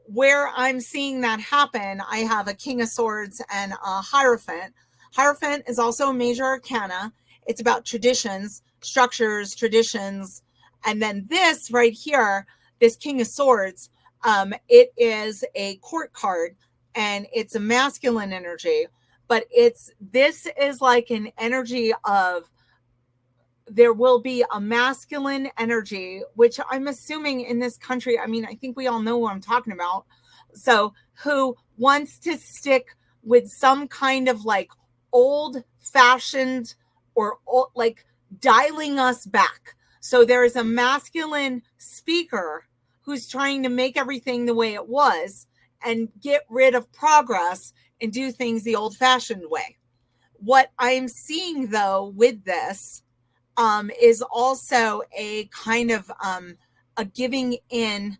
where I'm seeing that happen, I have a King of Swords and a Hierophant. Hierophant is also a major arcana. It's about traditions, structures, traditions. And then this right here, this King of Swords, it is a court card and it's a masculine energy, but this is like an energy of there will be a masculine energy, which I'm assuming in this country, I mean, I think we all know what I'm talking about. So who wants to stick with some kind of like old fashioned or old, like dialing us back. So there is a masculine speaker who's trying to make everything the way it was and get rid of progress and do things the old fashioned way. What I'm seeing though with this is also a kind of a giving in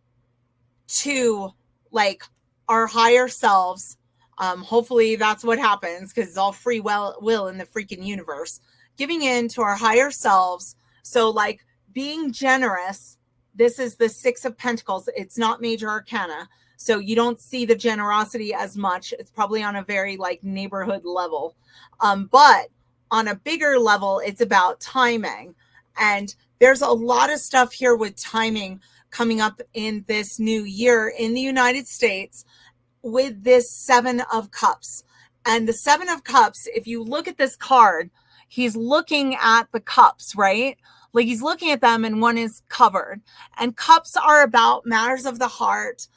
to like our higher selves. Hopefully that's what happens because it's all free will in the freaking universe. Giving in to our higher selves. So like being generous. This is the Six of Pentacles. It's not major arcana. So you don't see the generosity as much. It's probably on a very like neighborhood level. But on a bigger level, it's about timing. And there's a lot of stuff here with timing coming up in this new year in the United States with this Seven of Cups. And the Seven of Cups, if you look at this card, he's looking at the cups, right? Like he's looking at them and one is covered. And cups are about matters of the heart,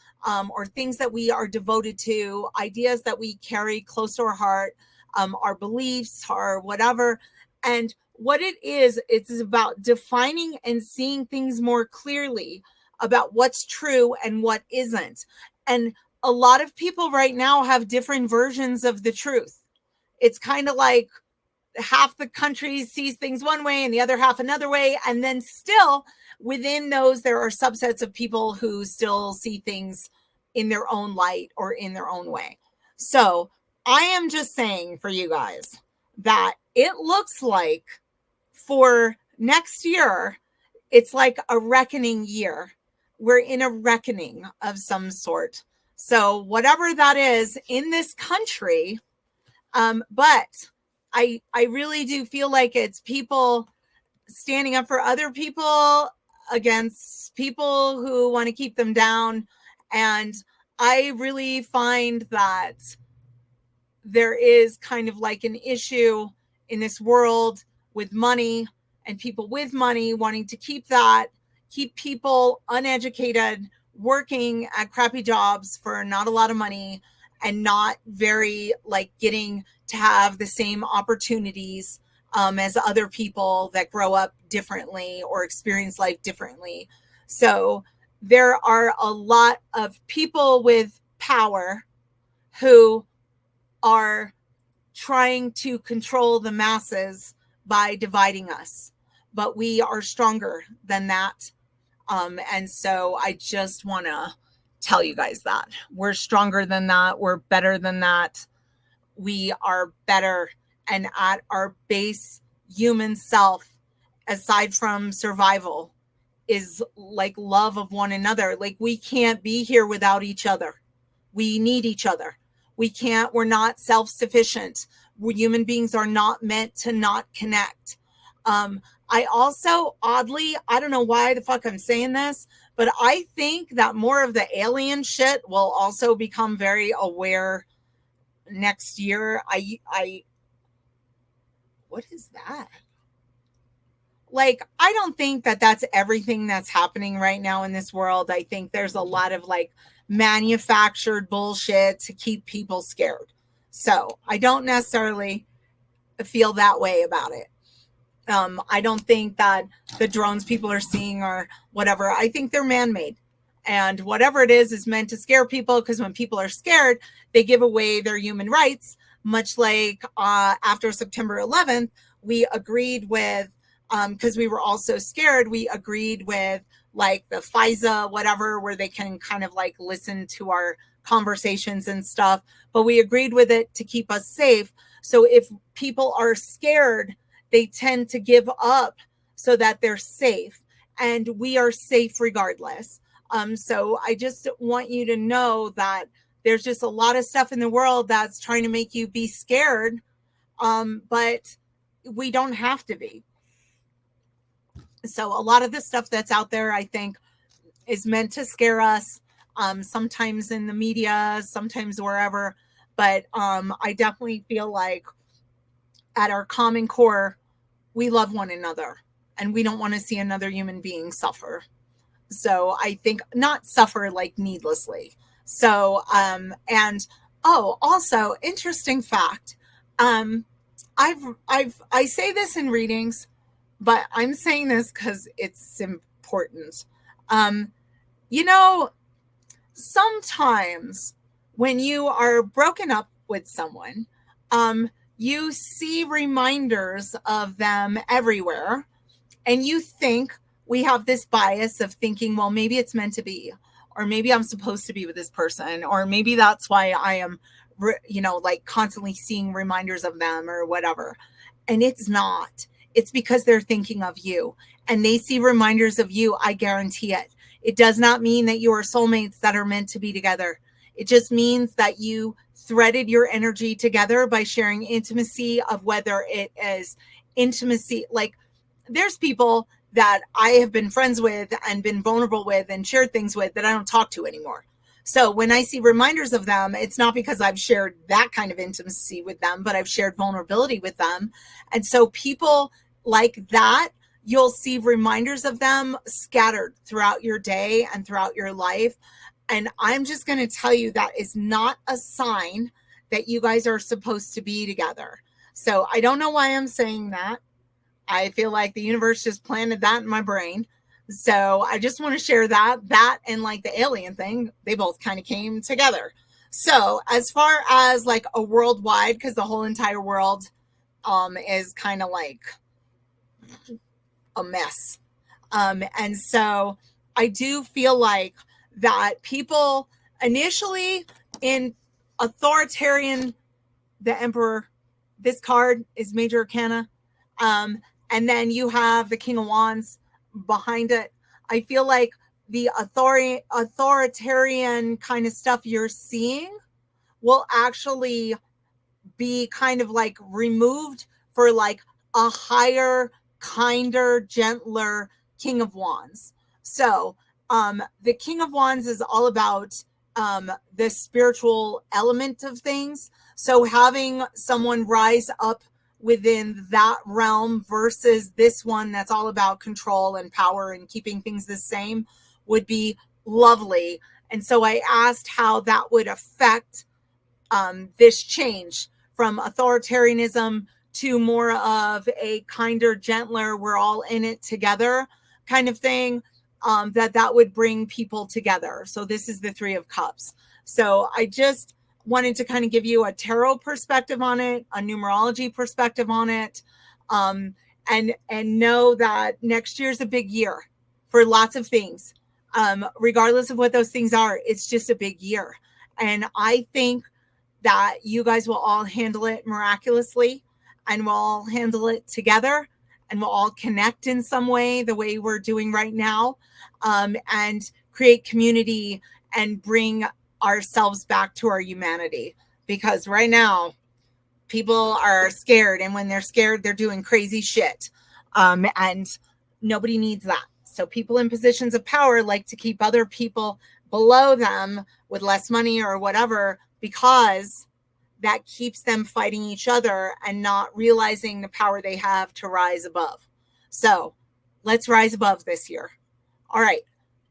or things that we are devoted to, ideas that we carry close to our heart, our beliefs, our whatever. And what it is, it's about defining and seeing things more clearly about what's true and what isn't. And a lot of people right now have different versions of the truth. It's kind of like half the country sees things one way and the other half another way. And then still within those, there are subsets of people who still see things in their own light or in their own way. So I am just saying for you guys that it looks like for next year, it's like a reckoning year. We're in a reckoning of some sort. So whatever that is in this country, but I really do feel like it's people standing up for other people against people who want to keep them down. And I really find that there is kind of like an issue in this world with money and people with money wanting to keep people uneducated, working at crappy jobs for not a lot of money and not very like getting to have the same opportunities as other people that grow up differently or experience life differently. So there are a lot of people with power who are trying to control the masses by dividing us, but we are stronger than that. And so I just want to tell you guys that we're stronger than that. We're better than that. We are better. And at our base human self, aside from survival, is like love of one another. Like we can't be here without each other. We need each other. We're not self-sufficient. Human beings are not meant to not connect. I also, oddly, I don't know why the fuck I'm saying this, but I think that more of the alien shit will also become very aware next year. What is that? Like, I don't think that that's everything that's happening right now in this world. I think there's a lot of like manufactured bullshit to keep people scared. So I don't necessarily feel that way about it. I don't think that the drones people are seeing or whatever. I think they're man-made. And whatever it is meant to scare people, because when people are scared, they give away their human rights, much like after September 11th, we agreed with because we were all so scared, we agreed with like the FISA, whatever, where they can kind of like listen to our conversations and stuff. But we agreed with it to keep us safe. So if people are scared, they tend to give up so that they're safe. And we are safe regardless. So I just want you to know that there's just a lot of stuff in the world that's trying to make you be scared. But we don't have to be. So a lot of the stuff that's out there, I think, is meant to scare us. Sometimes in the media, sometimes wherever. But I definitely feel like at our common core, we love one another and we don't want to see another human being suffer. So I think not suffer like needlessly. So, also interesting fact. I say this in readings, but I'm saying this because it's important. You know, sometimes when you are broken up with someone, you see reminders of them everywhere, and you think we have this bias of thinking, well, maybe it's meant to be, or maybe I'm supposed to be with this person, or maybe that's why I am, like constantly seeing reminders of them or whatever. And it's not. It's because they're thinking of you and they see reminders of you. I guarantee it. It does not mean that you are soulmates that are meant to be together. It just means that you threaded your energy together by sharing intimacy, of whether it is intimacy. Like there's people that I have been friends with and been vulnerable with and shared things with that I don't talk to anymore. So when I see reminders of them, it's not because I've shared that kind of intimacy with them, but I've shared vulnerability with them. And so people like that, you'll see reminders of them scattered throughout your day and throughout your life. And I'm just going to tell you that is not a sign that you guys are supposed to be together. So I don't know why I'm saying that. I feel like the universe just planted that in my brain. So I just want to share that and like the alien thing, they both kind of came together. So as far as like a worldwide, because the whole entire world is kind of like a mess. And so I do feel like that people initially in authoritarian, the Emperor, this card is Major Arcana. And then you have the King of Wands behind it. I feel like the authoritarian kind of stuff you're seeing will actually be kind of like removed for like a higher, kinder, gentler King of Wands. So the King of Wands is all about the spiritual element of things. So having someone rise up within that realm versus this one that's all about control and power and keeping things the same would be lovely. And so I asked how that would affect this change from authoritarianism to more of a kinder, gentler, we're all in it together kind of thing, that would bring people together. So this is the Three of Cups. So I just wanted to kind of give you a tarot perspective on it, a numerology perspective on it, and know that next year's a big year for lots of things. Regardless of what those things are, it's just a big year. And I think that you guys will all handle it miraculously, and we'll all handle it together, and we'll all connect in some way, the way we're doing right now, and create community and bring ourselves back to our humanity. Because right now people are scared, and when they're scared, they're doing crazy shit. And nobody needs that. So people in positions of power like to keep other people below them with less money or whatever, because that keeps them fighting each other and not realizing the power they have to rise above. So let's rise above this year. All right.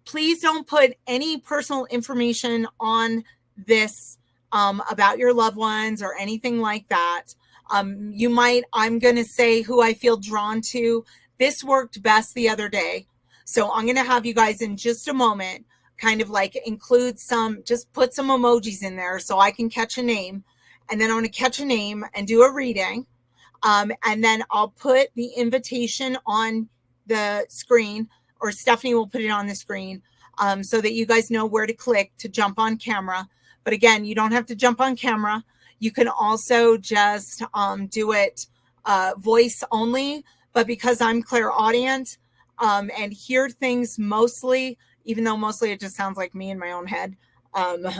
Please don't put any personal information on this about your loved ones or anything like that. I'm going to say who I feel drawn to. This worked best the other day. So I'm going to have you guys in just a moment kind of like include just put some emojis in there so I can catch a name. And then I'm going to catch a name and do a reading. And then I'll put the invitation on the screen, or Stephanie will put it on the screen, so that you guys know where to click to jump on camera. But again, you don't have to jump on camera. You can also just do it voice only. But because I'm clairaudient and hear things mostly, even though mostly it just sounds like me in my own head,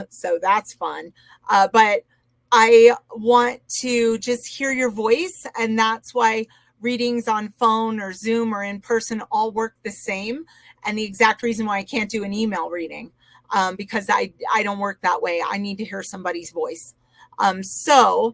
so that's fun. But I want to just hear your voice, and that's why readings on phone or Zoom or in person all work the same. And the exact reason why I can't do an email reading, because I don't work that way. I need to hear somebody's voice. So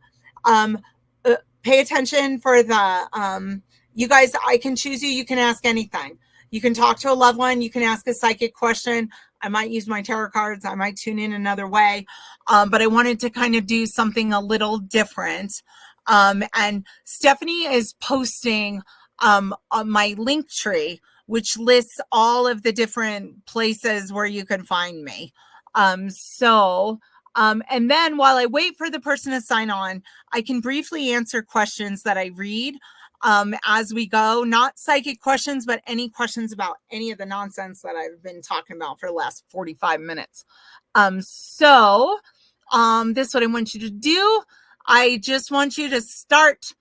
pay attention for the, you guys, I can choose you. You can ask anything. You can talk to a loved one. You can ask a psychic question. I might use my tarot cards. I might tune in another way. But I wanted to kind of do something a little different. And Stephanie is posting on my Linktree, which lists all of the different places where you can find me. And then while I wait for the person to sign on, I can briefly answer questions that I read as we go. Not psychic questions, but any questions about any of the nonsense that I've been talking about for the last 45 minutes. This is what I want you to do. I just want you to start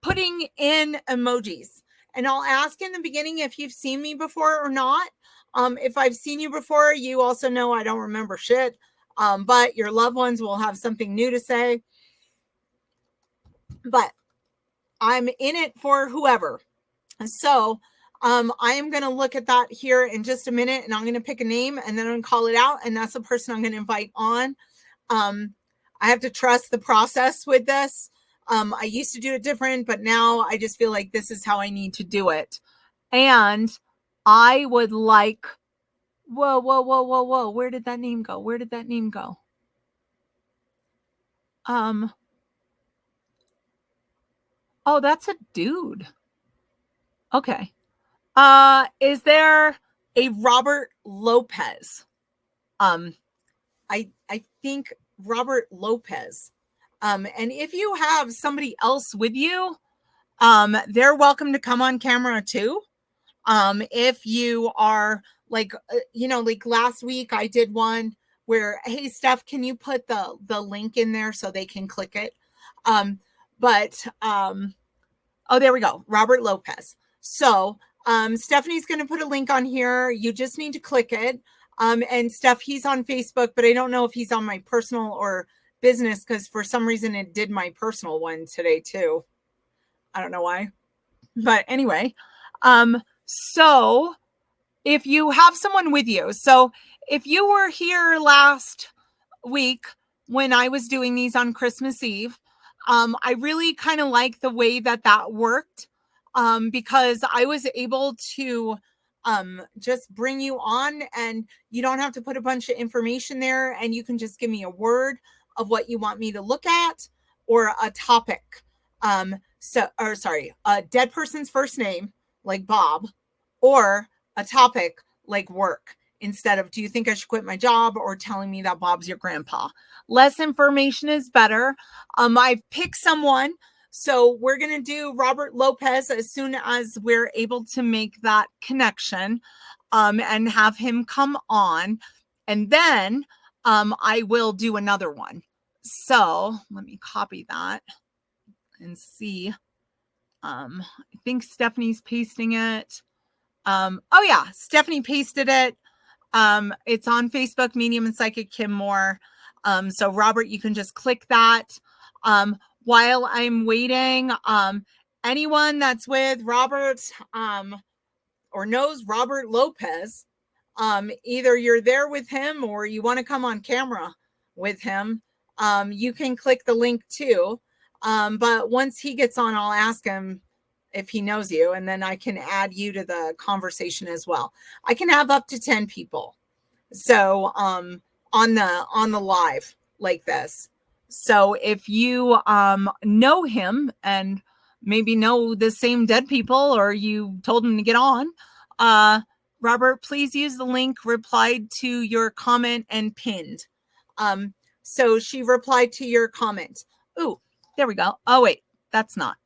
putting in emojis. And I'll ask in the beginning if you've seen me before or not. If I've seen you before, you also know I don't remember shit. But your loved ones will have something new to say. But I'm in it for whoever. So I am going to look at that here in just a minute, and I'm going to pick a name, and then I'm going to call it out. And that's the person I'm going to invite on. I have to trust the process with this. I used to do it different, but now I just feel like this is how I need to do it. And I would like, whoa. Where did that name go? Oh, that's a dude. Okay. Is there a Robert Lopez? I think Robert Lopez. And if you have somebody else with you, they're welcome to come on camera too. If you are like last week I did one where, hey, Steph, can you put the link in there so they can click it? Oh, there we go. Robert Lopez. So, Stephanie's going to put a link on here. You just need to click it. And Steph, he's on Facebook, but I don't know if he's on my personal or business, because for some reason it did my personal one today too. I don't know why, but anyway. So if you have someone with you, so if you were here last week when I was doing these on Christmas Eve, I really kind of like the way that worked, because I was able to just bring you on, and you don't have to put a bunch of information there, and you can just give me a word of what you want me to look at, or a topic. A dead person's first name, like Bob, or a topic like work, instead of, do you think I should quit my job, or telling me that Bob's your grandpa. Less information is better. I've picked someone. So we're going to do Robert Lopez as soon as we're able to make that connection, and have him come on. And then I will do another one. So let me copy that and see. I think Stephanie's pasting it. Oh yeah, Stephanie pasted it. It's on Facebook, Medium and Psychic Kim Moore. So Robert, you can just click that. While I'm waiting, anyone that's with Robert, or knows Robert Lopez, either you're there with him or you want to come on camera with him, you can click the link too. But once he gets on, I'll ask him if he knows you, and then I can add you to the conversation as well. I can have up to 10 people. So, on the live like this. So if you, know him and maybe know the same dead people, or you told him to get on, Robert, please use the link replied to your comment and pinned. So she replied to your comment. Ooh, there we go. Oh, wait. that's not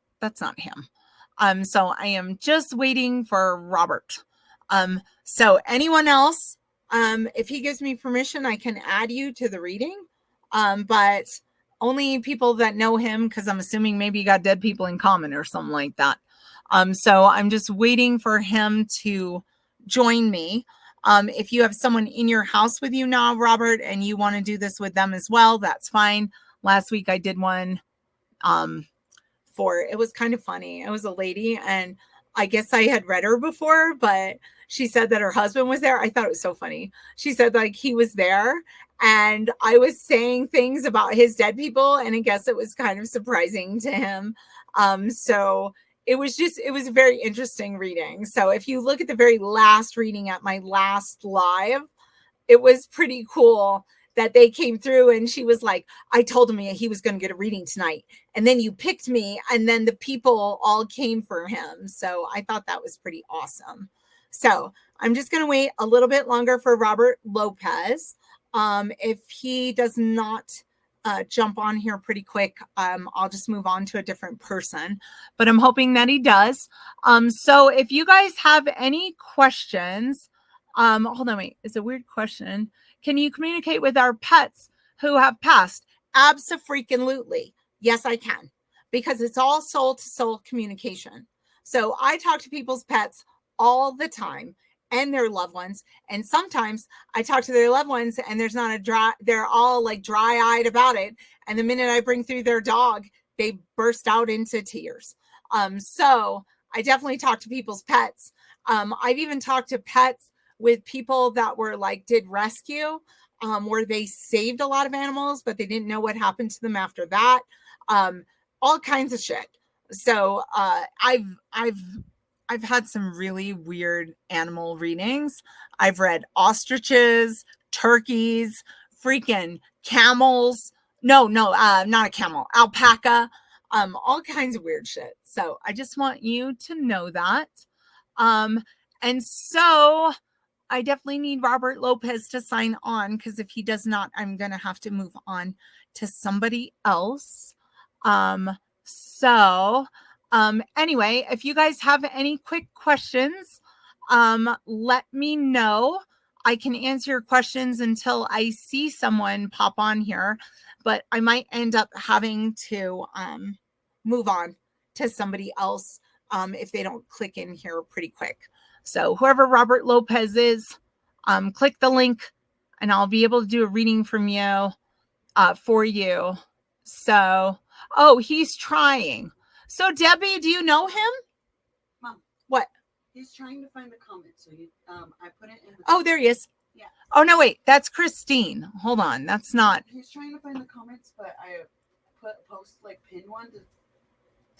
him. So I am just waiting for Robert. So anyone else, if he gives me permission, I can add you to the reading. But only people that know him, because I'm assuming maybe you got dead people in common or something like that. So I'm just waiting for him to join me. If you have someone in your house with you now, Robert, and you want to do this with them as well, that's fine. Last week I did one it was kind of funny. It was a lady, and I guess I had read her before, but she said that her husband was there. I thought it was so funny. She said like he was there, and I was saying things about his dead people, and I guess it was kind of surprising to him. So it was a very interesting reading. So if you look at the very last reading at my last live, it was pretty cool that they came through, and she was like, I told him he was going to get a reading tonight. And then you picked me, and then the people all came for him. So I thought that was pretty awesome. So I'm just going to wait a little bit longer for Robert Lopez. If he does not jump on here pretty quick, I'll just move on to a different person, but I'm hoping that he does. So if you guys have any questions, hold on, wait, it's a weird question. Can you communicate with our pets who have passed? Abso-freaking-lutely. Yes, I can, because it's all soul to soul communication. So I talk to people's pets all the time and their loved ones. And sometimes I talk to their loved ones and they're all like dry-eyed about it. And the minute I bring through their dog, they burst out into tears. So I definitely talk to people's pets. I've even talked to pets with people that were like, did rescue, where they saved a lot of animals, but they didn't know what happened to them after that. All kinds of shit. So I've had some really weird animal readings. I've read ostriches, turkeys, freaking camels. No, not a camel, alpaca, all kinds of weird shit. So I just want you to know that. And so I definitely need Robert Lopez to sign on, because if he does not, I'm going to have to move on to somebody else. Anyway, if you guys have any quick questions, let me know. I can answer your questions until I see someone pop on here, but I might end up having to move on to somebody else if they don't click in here pretty quick. So whoever Robert Lopez is, click the link and I'll be able to do a reading from you for you. So, oh, he's trying. So Debbie, do you know him? Mom. What? He's trying to find the comment. So I put it in. Oh, there he is. Yeah. Oh, no, wait. That's Christine. Hold on. That's not. He's trying to find the comments, but I pin one to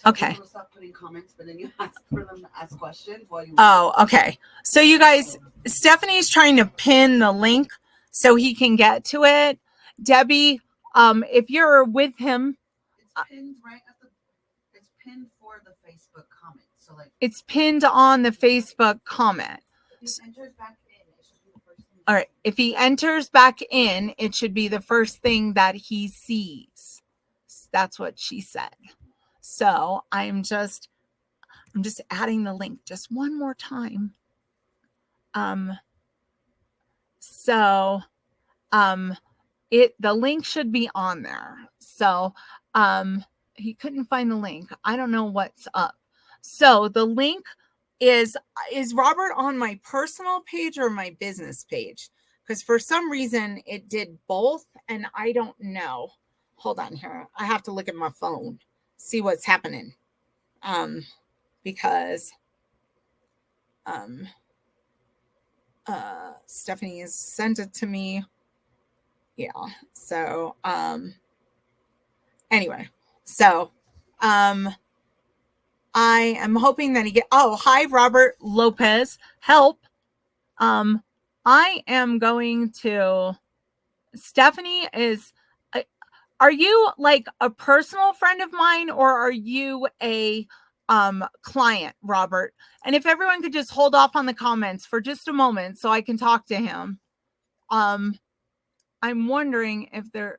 okay. People to stop putting comments, but then you ask for them to ask questions while you. Oh, okay. So you guys, Stephanie's trying to pin the link so he can get to it. Debbie, if you're with him, it's pinned right at the. It's pinned for the Facebook comment. So like. It's pinned on the Facebook comment. If he enters back in, it should be the first thing. All right. If he enters back in, it should be the first thing that he sees. That's what she said. So I'm just adding the link just one more time. The link should be on there. So he couldn't find the link. I don't know what's up. So the link is Robert on my personal page or my business page? Because for some reason it did both and I don't know. Hold on here. I have to look at my phone, see what's happening. Because Stephanie has sent it to me. Yeah. So anyway, so I am hoping that hi Robert Lopez, help. I am going to Stephanie is are you like a personal friend of mine or are you a client, Robert? And if everyone could just hold off on the comments for just a moment so I can talk to him. I'm wondering if they're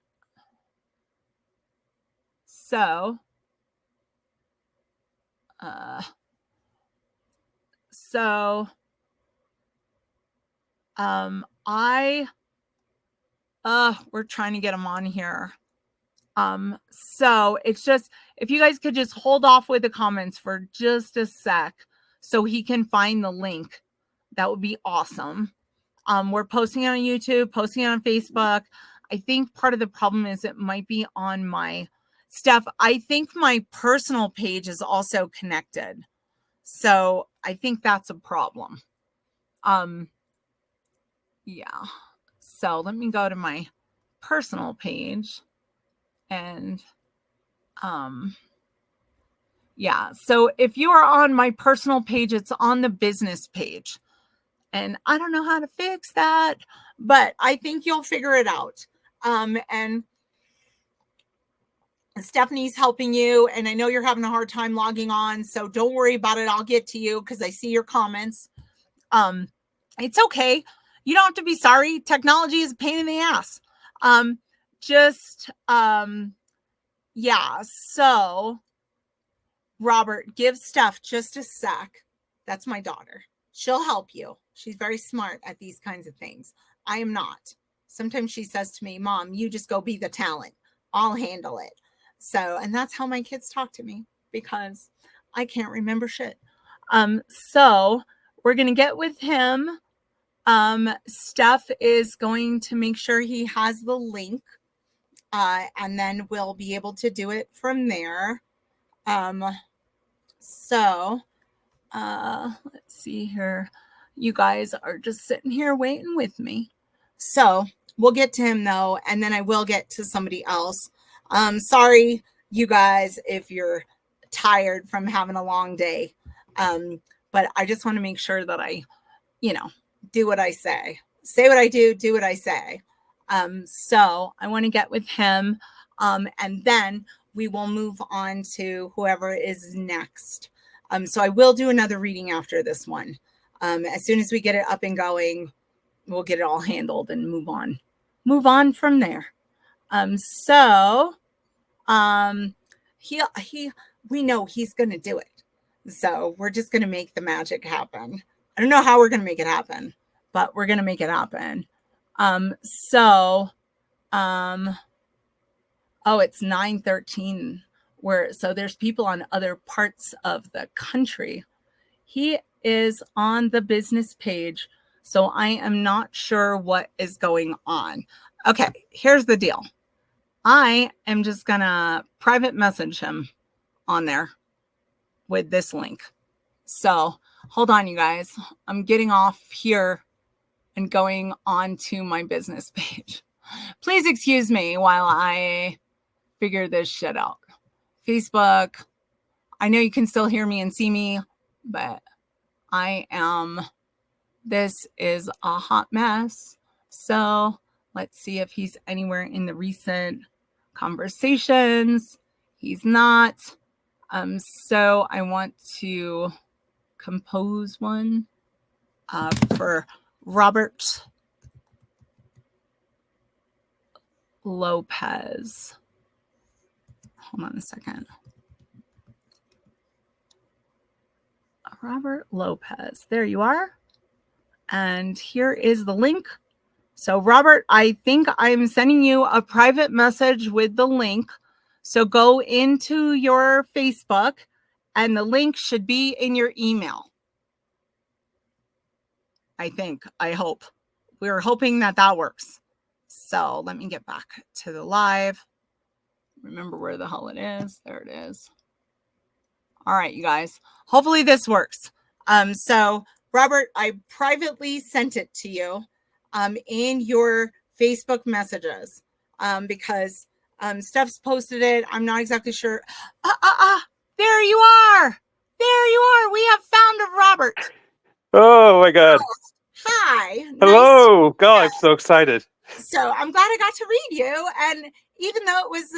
so So we're trying to get him on here. So it's just, if you guys could just hold off with the comments for just a sec so he can find the link, that would be awesome. We're posting it on YouTube, posting it on Facebook. I think part of the problem is it might be on my stuff. I think my personal page is also connected. So I think that's a problem. Yeah. So let me go to my personal page and yeah. So if you are on my personal page, it's on the business page. And I don't know how to fix that, but I think you'll figure it out. And Stephanie's helping you, and I know you're having a hard time logging on, so don't worry about it. I'll get to you because I see your comments. It's okay. You don't have to be sorry. Technology is a pain in the ass. Yeah. So Robert, give Steph just a sec. That's my daughter. She'll help you. She's very smart at these kinds of things. I am not. Sometimes she says to me, Mom, you just go be the talent. I'll handle it. So, and that's how my kids talk to me because I can't remember shit. So we're going to get with him. Steph is going to make sure he has the link. And then we'll be able to do it from there. So let's see here. You guys are just sitting here waiting with me. So we'll get to him though, and then I will get to somebody else. Sorry, you guys, if you're tired from having a long day. But I just want to make sure that I, do what I say what I do what I say. So I want to get with him. And then we will move on to whoever is next. So I will do another reading after this one. As soon as we get it up and going, we'll get it all handled and move on from there. We know he's going to do it. So we're just going to make the magic happen. I don't know how we're going to make it happen, but we're going to make it happen. It's 9:13 so there's people on other parts of the country. He is on the business page, so I am not sure what is going on. Okay, here's the deal. I am just gonna private message him on there with this link. So hold on, you guys. I'm getting off here and going on to my business page. Please excuse me while I figure this shit out. Facebook. I know you can still hear me and see me, but this is a hot mess. So let's see if he's anywhere in the recent conversations. He's not. So I want to compose one for Robert Lopez. Hold on a second. Robert Lopez. There you are. And here is the link. So Robert, I think I'm sending you a private message with the link. So go into your Facebook and the link should be in your email. I hope. We're hoping that works. So let me get back to the live. Remember where the hell it is. There it is. All right, you guys. Hopefully this works. So Robert, I privately sent it to you in your Facebook messages because Steph's posted it. I'm not exactly sure. There you are. There you are. We have found a Robert. Oh my God. Hi. Hello. Nice. God, I'm so excited. So I'm glad I got to read you. And even though it was,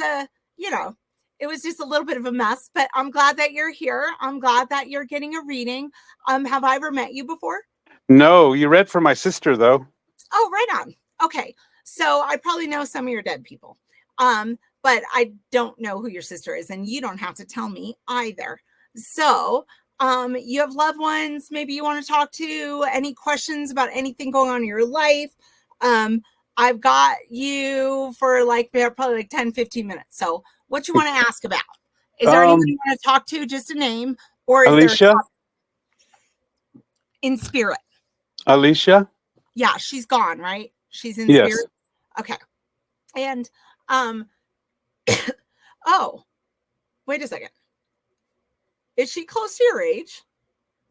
it was just a little bit of a mess, but I'm glad that you're here. I'm glad that you're getting a reading. Have I ever met you before? No, you read for my sister though. Oh, right on. Okay. So I probably know some of your dead people. But I don't know who your sister is, and you don't have to tell me either. So, you have loved ones, maybe you want to talk to, any questions about anything going on in your life. I've got you for like probably like 10, 15 minutes. So what you want to ask about? Is there anyone you want to talk to, just a name, or is there a Alicia? topic in spirit? Alicia? Yeah, she's gone, right? She's in Yes. spirit. Okay. And oh, wait a second. Is she close to your age?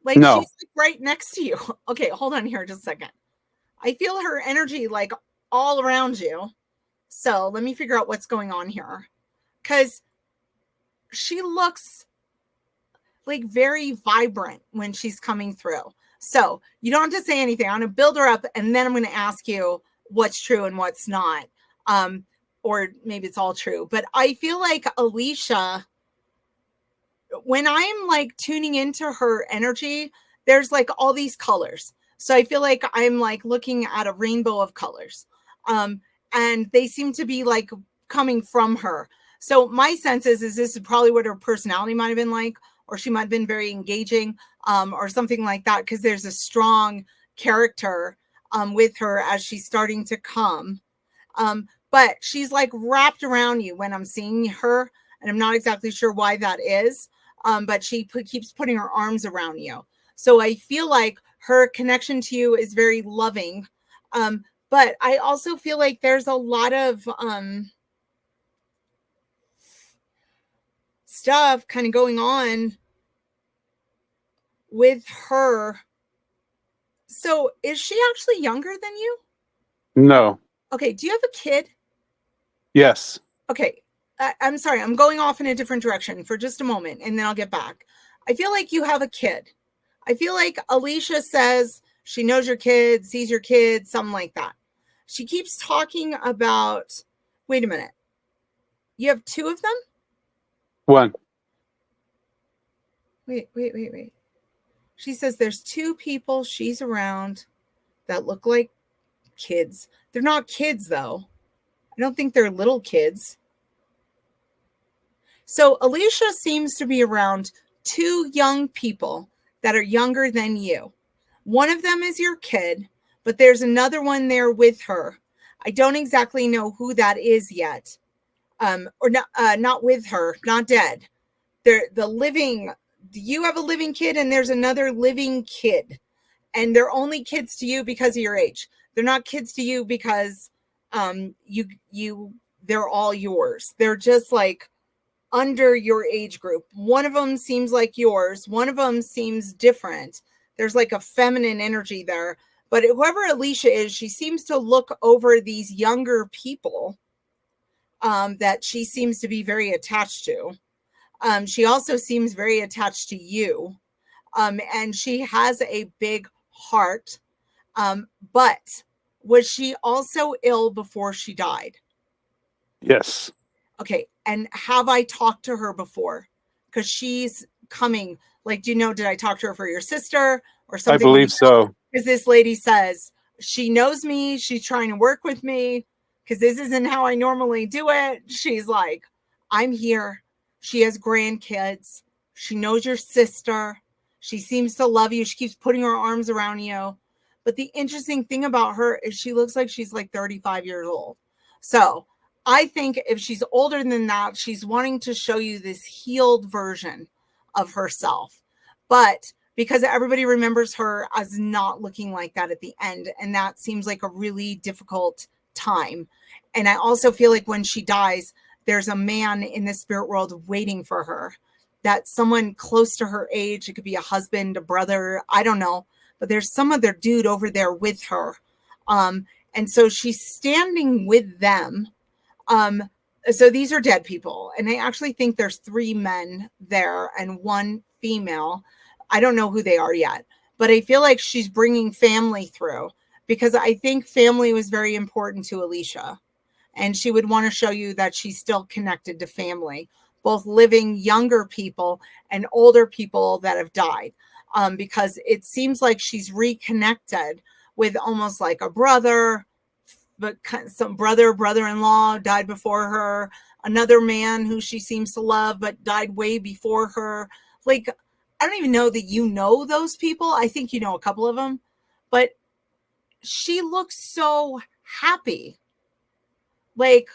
Like No. she's like right next to you. Okay, hold on here just a second. I feel her energy like all around you. So let me figure out what's going on here. Because she looks like very vibrant when she's coming through. So you don't have to say anything. I'm going to build her up and then I'm going to ask you what's true and what's not. Or maybe it's all true. But I feel like Alicia, when I'm like tuning into her energy, there's like all these colors. So I feel like I'm like looking at a rainbow of colors. And they seem to be like coming from her. So my sense is this is probably what her personality might have been like, or she might have been very engaging, or something like that, because there's a strong character with her as she's starting to come. But she's like wrapped around you when I'm seeing her, and I'm not exactly sure why that is. But she keeps putting her arms around you. So I feel like her connection to you is very loving. But I also feel like there's a lot of stuff kind of going on with her. So is she actually younger than you? No. Okay. Do you have a kid? Yes. Okay. I'm sorry. I'm going off in a different direction for just a moment and then I'll get back. I feel like you have a kid. I feel like Alicia says she knows your kid, sees your kid, something like that. She keeps talking about, wait a minute. You have two of them? One. Wait. She says there's two people she's around that look like kids. They're not kids, though. I don't think they're little kids. So Alicia seems to be around two young people that are younger than you. One of them is your kid, but there's another one there with her. I don't exactly know who that is yet. Or not with her, not dead. They're the living. You have a living kid and there's another living kid. And they're only kids to you because of your age. They're not kids to you because they're all yours. They're just like under your age group. One of them seems like yours. One of them seems different. There's like a feminine energy there. But whoever Alicia is, she seems to look over these younger people that she seems to be very attached to. She also seems very attached to you. And she has a big heart. But was she also ill before she died? Yes. Okay. And have I talked to her before? Because she's coming. Like, do you know, did I talk to her for your sister or something? I believe so. Because this lady says she knows me. She's trying to work with me because this isn't how I normally do it. She's like, I'm here. She has grandkids. She knows your sister. She seems to love you. She keeps putting her arms around you. But the interesting thing about her is she looks like she's like 35 years old. So I think if she's older than that, she's wanting to show you this healed version of herself. But because everybody remembers her as not looking like that at the end. And that seems like a really difficult time. And I also feel like when she dies, there's a man in the spirit world waiting for her. That someone close to her age, it could be a husband, a brother, I don't know. But there's some other dude over there with her. And so she's standing with them. So these are dead people. And I actually think there's 3 men there and 1 female. I don't know who they are yet. But I feel like she's bringing family through. Because I think family was very important to Alicia. And she would want to show you that she's still connected to family. Both living younger people and older people that have died. Because it seems like she's reconnected with almost like a brother, but some brother-in-law died before her, another man who she seems to love, but died way before her. like, I don't even know that you know those people. I think you know a couple of them, but she looks so happy. Like,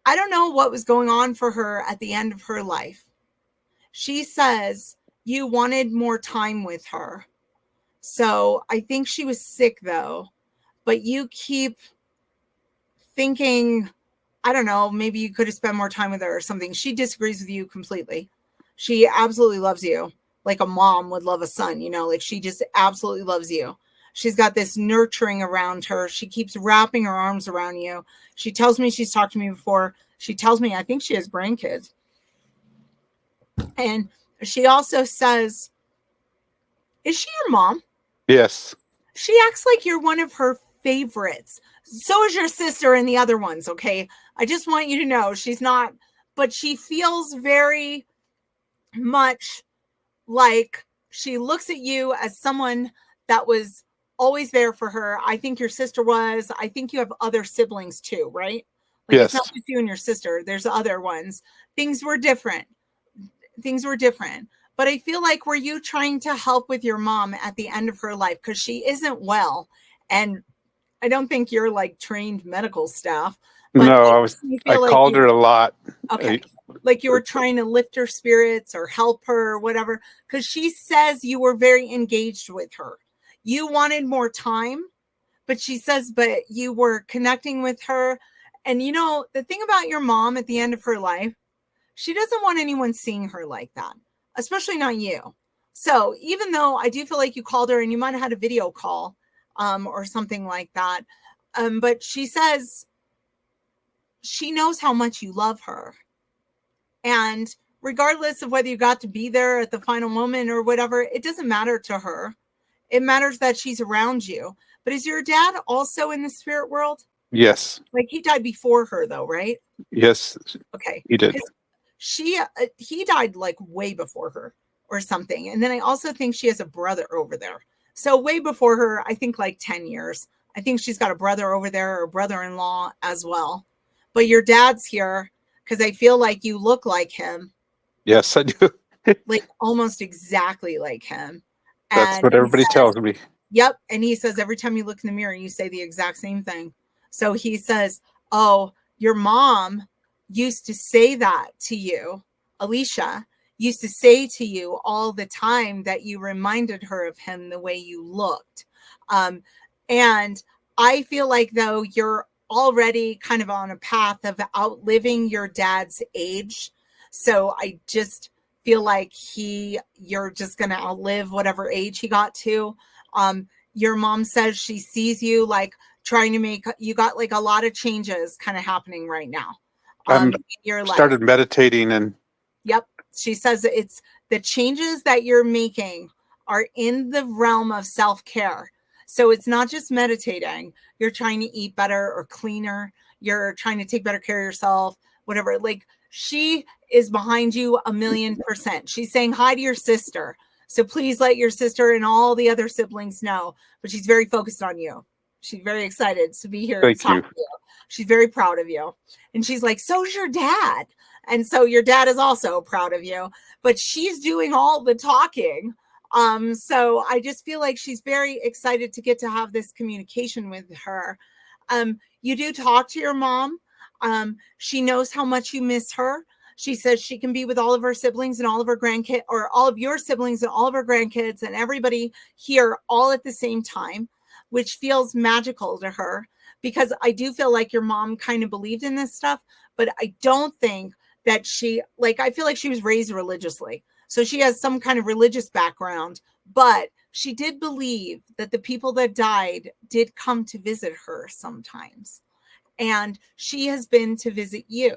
I don't know what was going on for her at the end of her life. She says you wanted more time with her. So I think she was sick though, but you keep thinking, I don't know, maybe you could have spent more time with her or something. She disagrees with you completely. She absolutely loves you like a mom would love a son, you know, like she just absolutely loves you. She's got this nurturing around her. She keeps wrapping her arms around you. She tells me she's talked to me before. She tells me I think she has grandkids. And she also says, is she your mom? Yes. She acts like you're one of her favorites. So is your sister and the other ones, okay? I just want you to know she's not, but she feels very much like she looks at you as someone that was always there for her. I think your sister was. I think you have other siblings too, right? Like it's not Yes. just you and your sister. There's other ones. Things were different. But I feel like, were you trying to help with your mom at the end of her life? Because she isn't well. And I don't think you're like trained medical staff, but No, you I feel like called her a lot. okay, like you were trying to lift her spirits or help her or whatever. Because she says you were very engaged with her. You wanted more time, but she says, but you were connecting with her. And you know, the thing about your mom at the end of her life, she doesn't want anyone seeing her like that, especially not you. So even though I do feel like you called her and you might have had a video call or something like that, but she says she knows how much you love her. And regardless of whether you got to be there at the final moment or whatever, it doesn't matter to her. It matters that she's around you. But is your dad also in the spirit world? Yes. Like he died before her though, right? Yes, Okay. he did. He died like way before her or something. And then I also think she has a brother over there. So way before her, I think like 10 years. I think she's got a brother over there or a brother-in-law as well. But your dad's here because I feel like you look like him, Yes, I do. like almost exactly like him. That's And what he everybody says, tells me. yep. And he says every time you look in the mirror, you say the exact same thing. So he says, oh, your mom used to say that to you. Alicia used to say to you all the time that you reminded her of him the way you looked. And I feel like though you're already kind of on a path of outliving your dad's age. So I just feel like you're just going to outlive whatever age he got to. Your mom says she sees you like trying to make, you got like a lot of changes kind of happening right now I'm in your life. started meditating and Yep. She says it's the changes that you're making are in the realm of self-care. So it's not just meditating. You're trying to eat better or cleaner. You're trying to take better care of yourself, whatever. Like she is behind you 1,000,000%. She's saying hi to your sister. So please let your sister and all the other siblings know. But she's very focused on you. She's very excited to be here to thank talk you. to you. She's very proud of you. And she's like, so's your dad. And so your dad is also proud of you, but she's doing all the talking. So I just feel like she's very excited to get to have this communication with her. You do talk to your mom. She knows how much you miss her. She says she can be with all of her siblings and all of her grandkids, or all of your siblings and all of her grandkids and everybody here all at the same time, which feels magical to her, because I do feel like your mom kind of believed in this stuff, but I don't think that I feel like she was raised religiously. So she has some kind of religious background, but she did believe that the people that died did come to visit her sometimes. And she has been to visit you,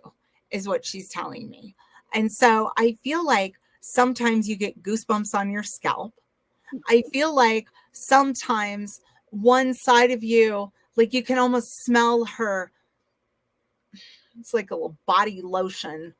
is what she's telling me. And so I feel like sometimes you get goosebumps on your scalp. I feel like sometimes one side of you, like you can almost smell her. It's like a little body lotion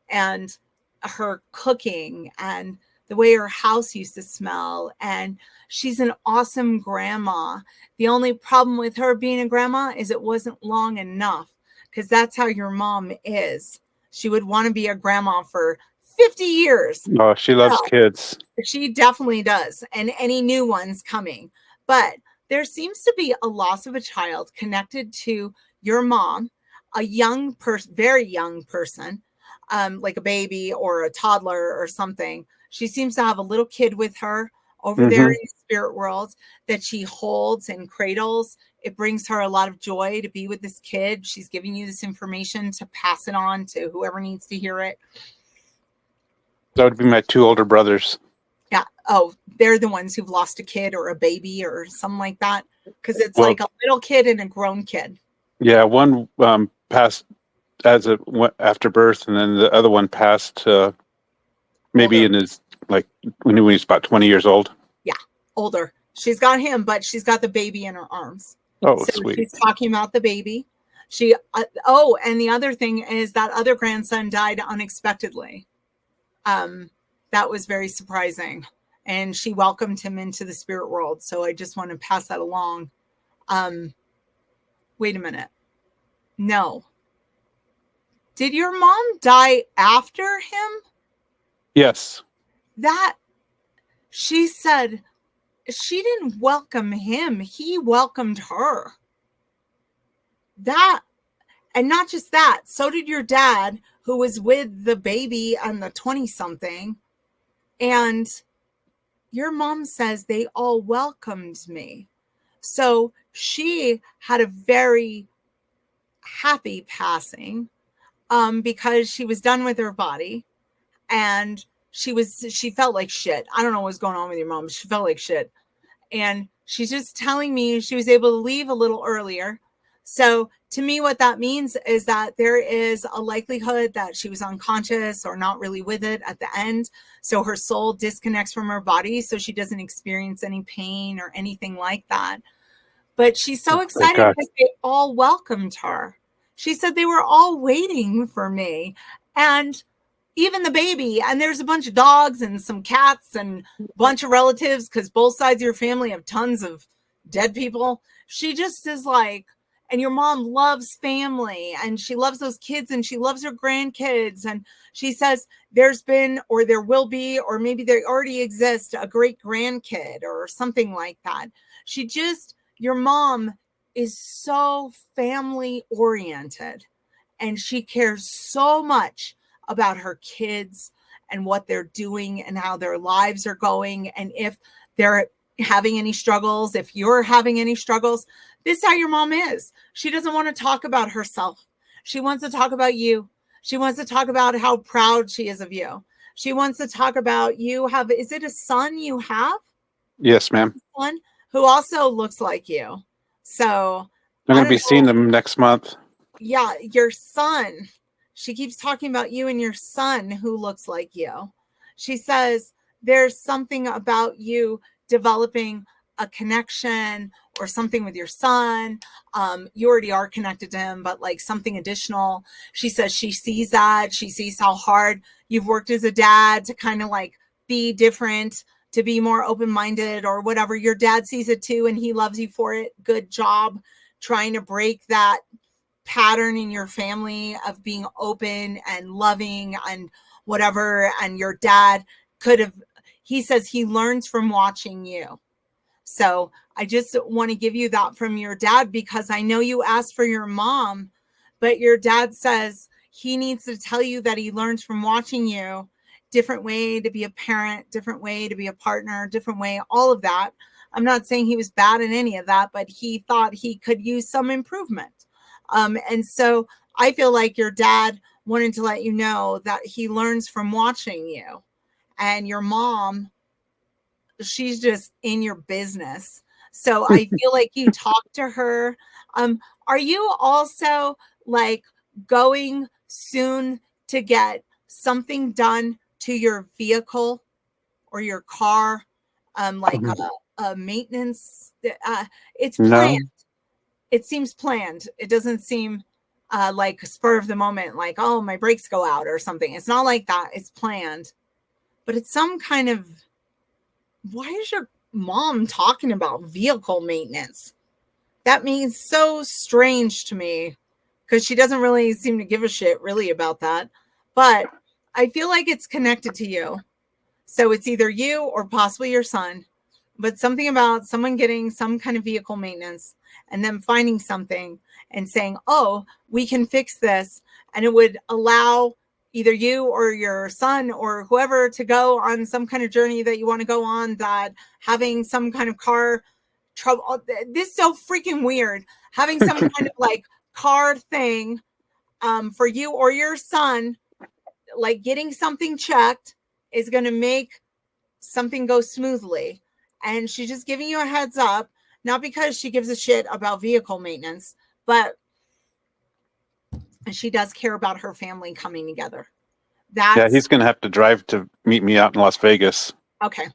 and her cooking and the way her house used to smell. And she's an awesome grandma. The only problem with her being a grandma is it wasn't long enough, because that's how your mom is. She would want to be a grandma for 50 years. Oh, she loves So, kids. she definitely does, and any new ones coming. But there seems to be a loss of a child connected to your mom, a young person, very young person, like a baby or a toddler or something. She seems to have a little kid with her over there Hmm. in the spirit world that she holds and cradles. It brings her a lot of joy to be with this kid. She's giving you this information to pass it on to whoever needs to hear it. That would be my two older brothers. Yeah. Oh, they're the ones who've lost a kid or a baby or something like that. Because it's Well, like a little kid and a grown kid. yeah, one passed after birth, and then the other one passed maybe Older. in his like when he was about 20 years old. Yeah. Older. She's got him, but she's got the baby in her arms. Oh, So sweet. she's talking about the baby. And the other thing is that other grandson died unexpectedly. That was very surprising. And she welcomed him into the spirit world. So I just want to pass that along. Wait a minute. No. Did your mom die after him? Yes. That she said she didn't welcome him. He welcomed her. That, and not just that, so did your dad, who was with the baby and the 20-something. And your mom says they all welcomed me. So she had a very happy passing because she was done with her body and she felt like shit. I don't know what's going on with your mom. She felt like shit. And she's just telling me she was able to leave a little earlier. So to me, what that means is that there is a likelihood that she was unconscious or not really with it at the end. So her soul disconnects from her body so she doesn't experience any pain or anything like that. But she's so excited because they all welcomed her. She said they were all waiting for me. And even the baby, and there's a bunch of dogs and some cats and a bunch of relatives because both sides of your family have tons of dead people. She just is like, and your mom loves family and she loves those kids and she loves her grandkids. And she says there's been, or there will be, or maybe there already exists a great grandkid or something like that. Your mom is so family oriented and she cares so much about her kids and what they're doing and how their lives are going. And if they're having any struggles, if you're having any struggles, this is how your mom is. She doesn't want to talk about herself. She wants to talk about you. She wants to talk about how proud she is of you. She wants to talk about is it a son you have? Yes, ma'am. One who also looks like you. So I'm going to be seeing them next month. Yeah, your son. She keeps talking about you and your son who looks like you. She says there's something about you developing a connection or something with your son. You already are connected to him, but like something additional. She says she sees that. She sees how hard you've worked as a dad to kind of like be different, to be more open-minded or whatever. Your dad sees it too, and he loves you for it. Good job trying to break that pattern in your family of being open and loving and whatever. And your dad he says he learns from watching you. So I just want to give you that from your dad because I know you asked for your mom, but your dad says he needs to tell you that he learns from watching you. Different way to be a parent, different way to be a partner, different way, all of that. I'm not saying he was bad in any of that, but he thought he could use some improvement. And so I feel like your dad wanted to let you know that he learns from watching you. And your mom, she's just in your business. So I feel like you talk to her. Are you also like going soon to get something done to your vehicle or your car? Like a maintenance? It's planned. No. It seems planned. It doesn't seem like a spur of the moment, like, oh, my brakes go out or something. It's not like that. It's planned. But it's some kind of, why is your mom talking about vehicle maintenance? That means so strange to me because she doesn't really seem to give a shit really about that. But I feel like it's connected to you. So it's either you or possibly your son, but something about someone getting some kind of vehicle maintenance and then finding something and saying, oh, we can fix this. And it would allow either you or your son or whoever to go on some kind of journey that you want to go on, that having some kind of car trouble. This is so freaking weird. Having some kind of like car thing for you or your son, like getting something checked is going to make something go smoothly. And she's just giving you a heads up, not because she gives a shit about vehicle maintenance, but she does care about her family coming together. Yeah, he's going to have to drive to meet me out in Las Vegas. Okay.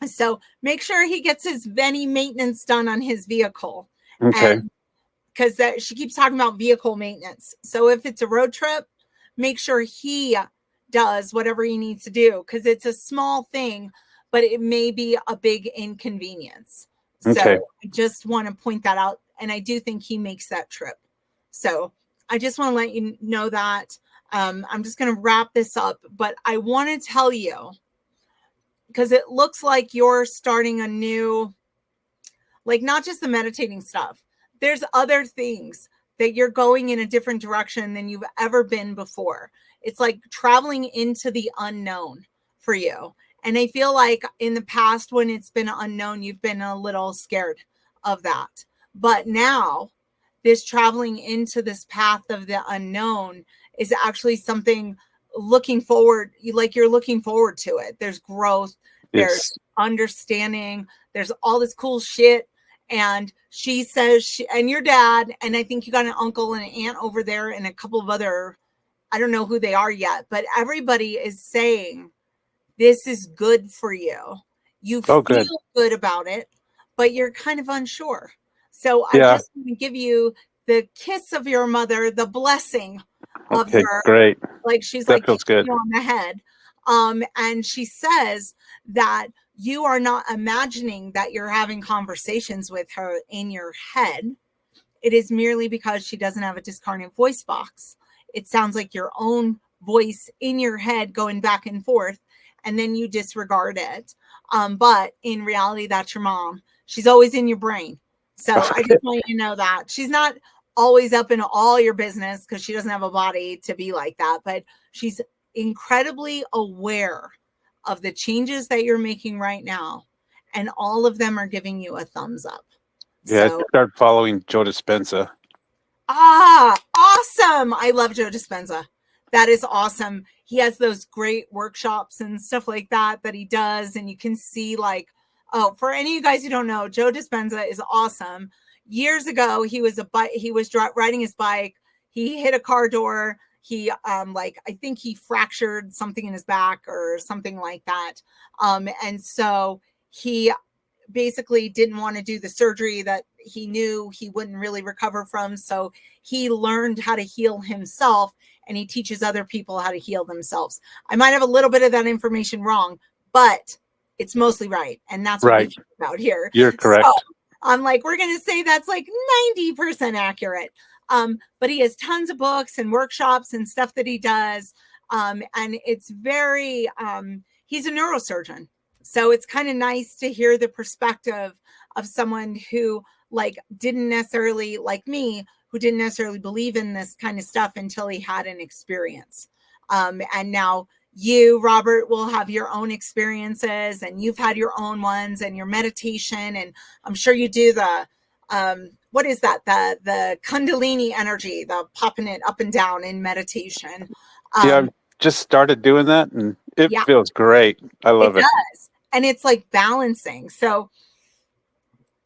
So make sure he gets his any maintenance done on his vehicle. Okay. Because she keeps talking about vehicle maintenance. So if it's a road trip, make sure he does whatever he needs to do, because it's a small thing, but it may be a big inconvenience. Okay. So I just want to point that out. And I do think he makes that trip. So I just want to let you know that. I'm just going to wrap this up, but I want to tell you, because it looks like you're starting a new, like not just the meditating stuff. There's other things that you're going in a different direction than you've ever been before. It's like traveling into the unknown for you. And I feel like in the past, when it's been unknown, you've been a little scared of that. But now this traveling into this path of the unknown is actually something looking forward, like you're looking forward to it. There's growth, there's understanding, there's all this cool shit. And she says, and your dad, and I think you got an uncle and an aunt over there and a couple of other, I don't know who they are yet, but everybody is saying this is good for you. You feel good about it, but you're kind of unsure. So I just want to give you the kiss of your mother, the blessing of her. Great. Like she's that like feels good. You on the head. And she says that you are not imagining that you're having conversations with her in your head. It is merely because she doesn't have a discarnate voice box. It sounds like your own voice in your head going back and forth, and then you disregard it. But in reality, that's your mom. She's always in your brain. So I just want you to know that she's not always up in all your business because she doesn't have a body to be like that, but she's incredibly aware of the changes that you're making right now. And all of them are giving you a thumbs up. Yeah, so, start following Joe Dispenza. Awesome. I love Joe Dispenza. That is awesome. He has those great workshops and stuff like that he does. And you can see like, oh, for any of you guys who don't know, Joe Dispenza is awesome. Years ago, he was riding his bike. He hit a car door. He I think he fractured something in his back or something like that. And so he basically didn't want to do the surgery that he knew he wouldn't really recover from. So he learned how to heal himself, and he teaches other people how to heal themselves. I might have a little bit of that information wrong, but it's mostly right. And that's what we talk about here. You're correct. So I'm like, we're going to say that's like 90% accurate. But he has tons of books and workshops and stuff that he does. And it's very, he's a neurosurgeon. So it's kind of nice to hear the perspective of someone who like didn't necessarily, like me, who didn't necessarily believe in this kind of stuff until he had an experience. And now you, Robert, will have your own experiences, and you've had your own ones and your meditation. And I'm sure you do the, what is that? The Kundalini energy, the popping it up and down in meditation. I've just started doing that, and it feels great. I love it. Does. And it's like balancing. So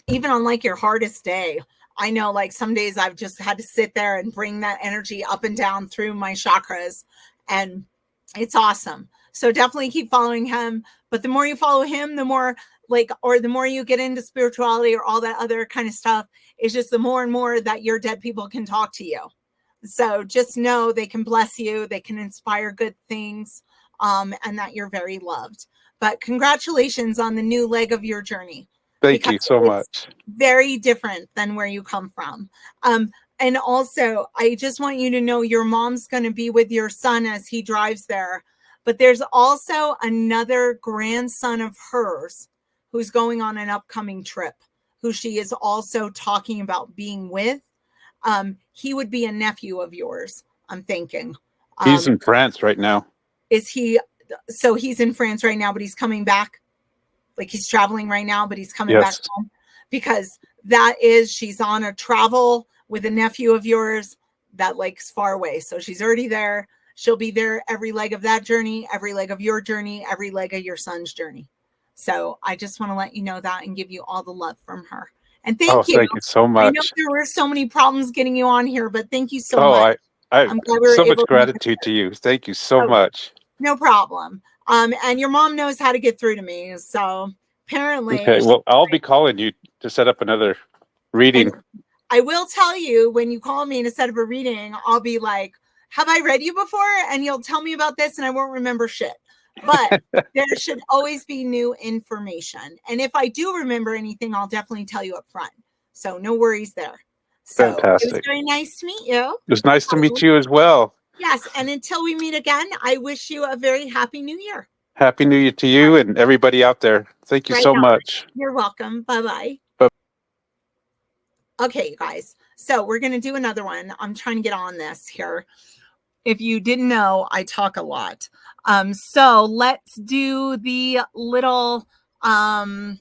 even on like your hardest day, I know like some days I've just had to sit there and bring that energy up and down through my chakras, and it's awesome. So definitely keep following him. But the more you follow him, the more the more you get into spirituality or all that other kind of stuff, it's just the more and more that your dead people can talk to you. So just know they can bless you, they can inspire good things, and that you're very loved. But congratulations on the new leg of your journey. Thank you so much. Very different than where you come from. And also, I just want you to know your mom's going to be with your son as he drives there. But there's also another grandson of hers who's going on an upcoming trip, who she is also talking about being with. He would be a nephew of yours, I'm thinking. He's in France right now. Is he? So he's in France right now, but he's coming back. Like he's traveling right now, but he's coming back home, because she's on a travel with a nephew of yours that lake's far away. So she's already there. She'll be there every leg of that journey, every leg of your journey, every leg of your son's journey. So I just want to let you know that and give you all the love from her. And thank you. Thank you so much. I know there were so many problems getting you on here, but thank you so much. I'm so much gratitude to you. Thank you so much. No problem. And your mom knows how to get through to me. So apparently. Okay. Well, I'll be calling you to set up another reading. And I will tell you, when you call me to set up a reading, I'll be like, have I read you before? And you'll tell me about this and I won't remember shit. But there should always be new information. And if I do remember anything, I'll definitely tell you up front. So no worries there. So fantastic. It was very nice to meet you. It was nice to meet you as well. Yes. And until we meet again, I wish you a very happy new year. Happy New Year to you and everybody out there. Thank you so much. You're welcome. Bye-bye. Okay, you guys. So we're going to do another one. I'm trying to get on this here. If you didn't know, I talk a lot. So let's do the little signs,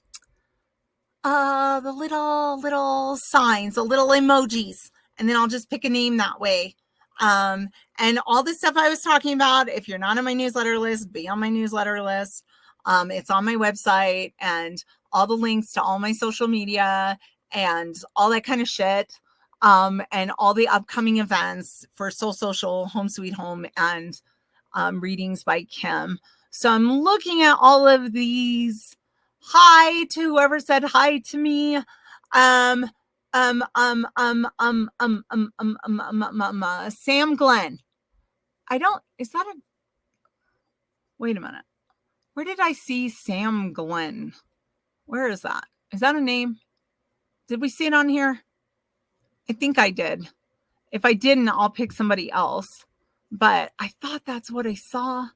the little emojis, and then I'll just pick a name that way. And all the stuff I was talking about, if you're not on my newsletter list, be on my newsletter list. It's on my website, and all the links to all my social media and all that kind of shit. And all the upcoming events for Soul Social, Home Sweet Home, and readings by Kim. So I'm looking at all of these. Hi to whoever said hi to me. Sam Glenn. Wait a minute. Where did I see Sam Glenn? Where is that? Is that a name? Did we see it on here? I think I did. If I didn't, I'll pick somebody else. But I thought that's what I saw.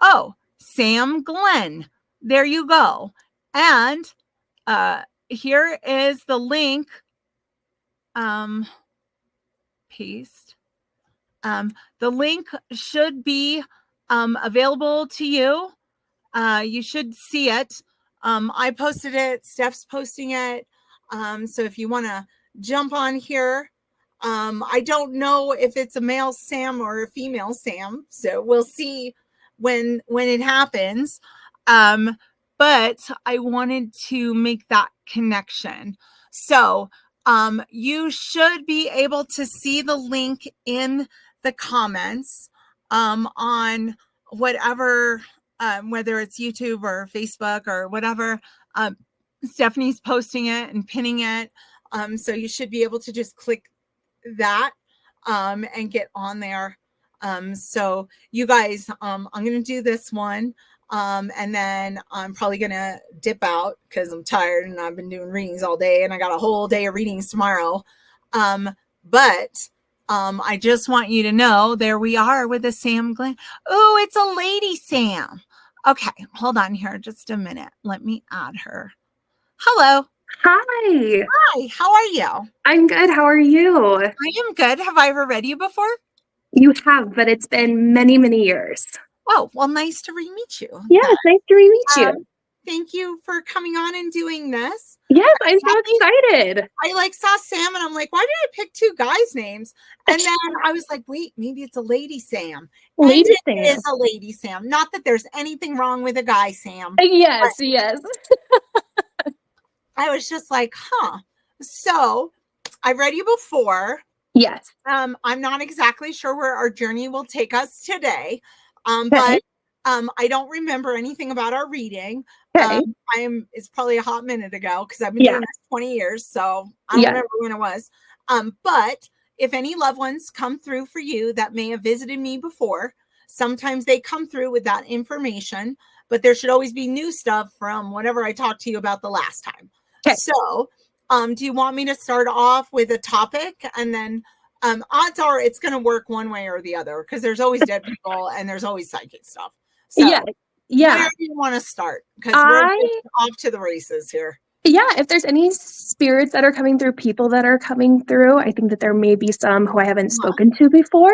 Oh, Sam Glenn. There you go. And here is the link. Paste. The link should be available to you. You should see it. I posted it. Steph's posting it. So if you want to jump on here, I don't know if it's a male Sam or a female Sam, so we'll see when it happens. But I wanted to make that connection. So you should be able to see the link in the comments on whatever, whether it's YouTube or Facebook or whatever. Stephanie's posting it and pinning it. So you should be able to just click that and get on there. So you guys, I'm going to do this one. And then I'm probably going to dip out because I'm tired and I've been doing readings all day and I got a whole day of readings tomorrow. But I just want you to know, there we are with a Sam Glenn. Oh, it's a lady Sam. Okay, hold on here just a minute. Let me add her. Hello. Hi. Hi, how are you? I'm good. How are you? I am good. Have I ever read you before? You have, but it's been many, many years. Oh, well, nice to re-meet you. Yes, nice to re-meet you. Thank you for coming on and doing this. Yes, I'm so excited. I saw Sam and I'm like, why did I pick two guys' names? And then I was like, wait, maybe it's a lady Sam. Lady Sam. It is a lady Sam. Not that there's anything wrong with a guy Sam. Yes, yes. I was just like, huh. So I've read you before. Yes. I'm not exactly sure where our journey will take us today. But I don't remember anything about our reading. Okay. It's probably a hot minute ago because I've been doing this 20 years. So I don't remember when it was. But if any loved ones come through for you that may have visited me before, sometimes they come through with that information, but there should always be new stuff from whatever I talked to you about the last time. Okay. So do you want me to start off with a topic and then odds are it's going to work one way or the other because there's always dead people and there's always psychic stuff. So Yeah. Yeah. where do you want to start? Because we're just off to the races here. Yeah, if there's any spirits that are coming through, people that are coming through, I think that there may be some who I haven't spoken to before.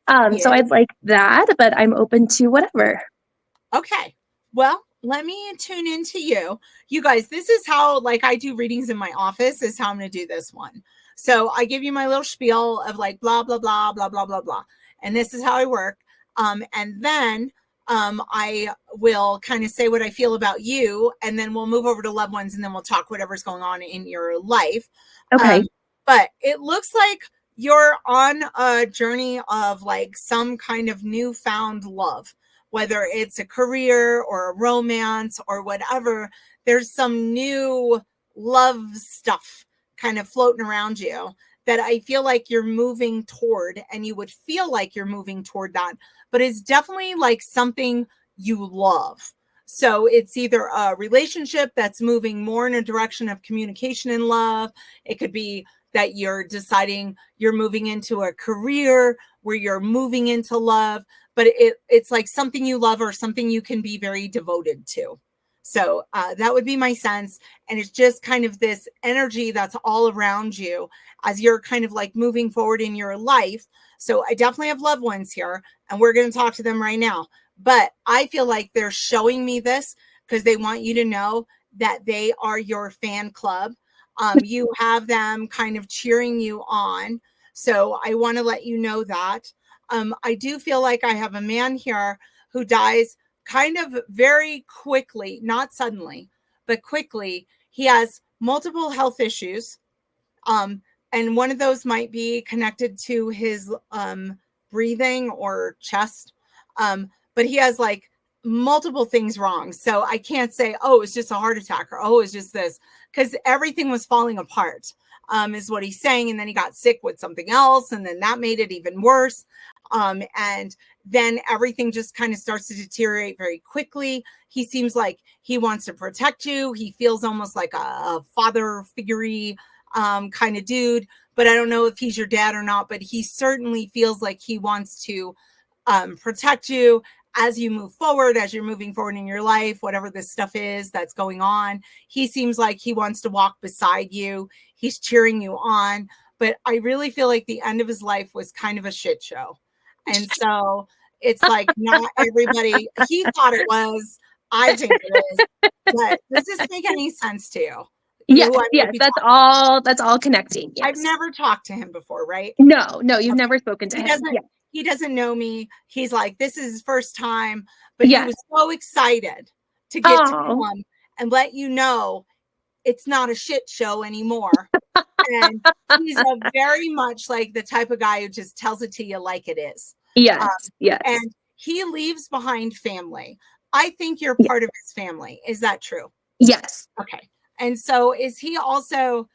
So I'd like that, but I'm open to whatever. Okay. Well, let me tune into you. You guys, this is how, like, I do readings in my office, is how I'm going to do this one. So I give you my little spiel of like, blah, blah, blah, blah, blah, blah, blah. And this is how I work. And then I will kind of say what I feel about you, and then we'll move over to loved ones, and then we'll talk whatever's going on in your life. Okay. But it looks like you're on a journey of like some kind of newfound love, whether it's a career or a romance or whatever. There's some new love stuff kind of floating around you that I feel like you're moving toward, and you would feel like you're moving toward that, but it's definitely like something you love. So it's either a relationship that's moving more in a direction of communication and love. It could be that you're deciding you're moving into a career where you're moving into love, but it's like something you love or something you can be very devoted to. So that would be my sense. And it's just kind of this energy that's all around you as you're kind of like moving forward in your life. So I definitely have loved ones here, and we're going to talk to them right now. But I feel like they're showing me this because they want you to know that they are your fan club. You have them kind of cheering you on. So I want to let you know that. I do feel like I have a man here who dies kind of very quickly, not suddenly, but quickly. He has multiple health issues. And one of those might be connected to his breathing or chest. But he has like multiple things wrong. So I can't say, oh, it's just a heart attack, or, oh, it's just this, because everything was falling apart, is what he's saying. And then he got sick with something else, and then that made it even worse. And then everything just kind of starts to deteriorate very quickly. He seems like he wants to protect you. He feels almost like a father figure-y kind of dude, but I don't know if he's your dad or not, but he certainly feels like he wants to protect you as you move forward, as you're moving forward in your life, whatever this stuff is that's going on. He seems like he wants to walk beside you. He's cheering you on, but I really feel like the end of his life was kind of a shit show. And so it's like not everybody, he thought it was, I think it is, but does this make any sense to you? Yes, that's all connecting. Yes. I've never talked to him before, right? No, you've never spoken to him. He doesn't know me. He's like, this is his first time, but he was so excited to get to him and let you know it's not a shit show anymore. And he's a very much like the type of guy who just tells it to you like it is. Yes. And he leaves behind family. I think you're part of his family. Is that true? Yes. Okay. And so is he also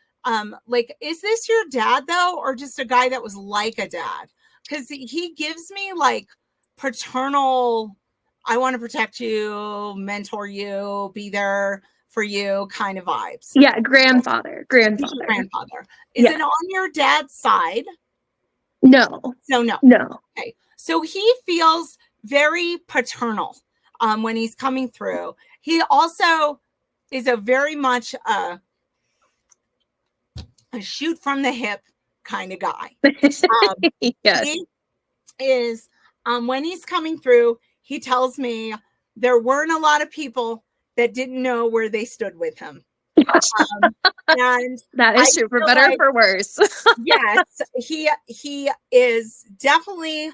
like, is this your dad though, or just a guy that was like a dad? Because he gives me like paternal, I want to protect you, mentor you, be there for you kind of vibes. Yeah, grandfather. He's your grandfather. Is it on your dad's side? No. No. Okay. So he feels very paternal when he's coming through. He also is a very much a shoot from the hip kind of guy. Yes. He is, when he's coming through, he tells me there weren't a lot of people that didn't know where they stood with him. And that is true, for better or for worse. Yes, he is definitely,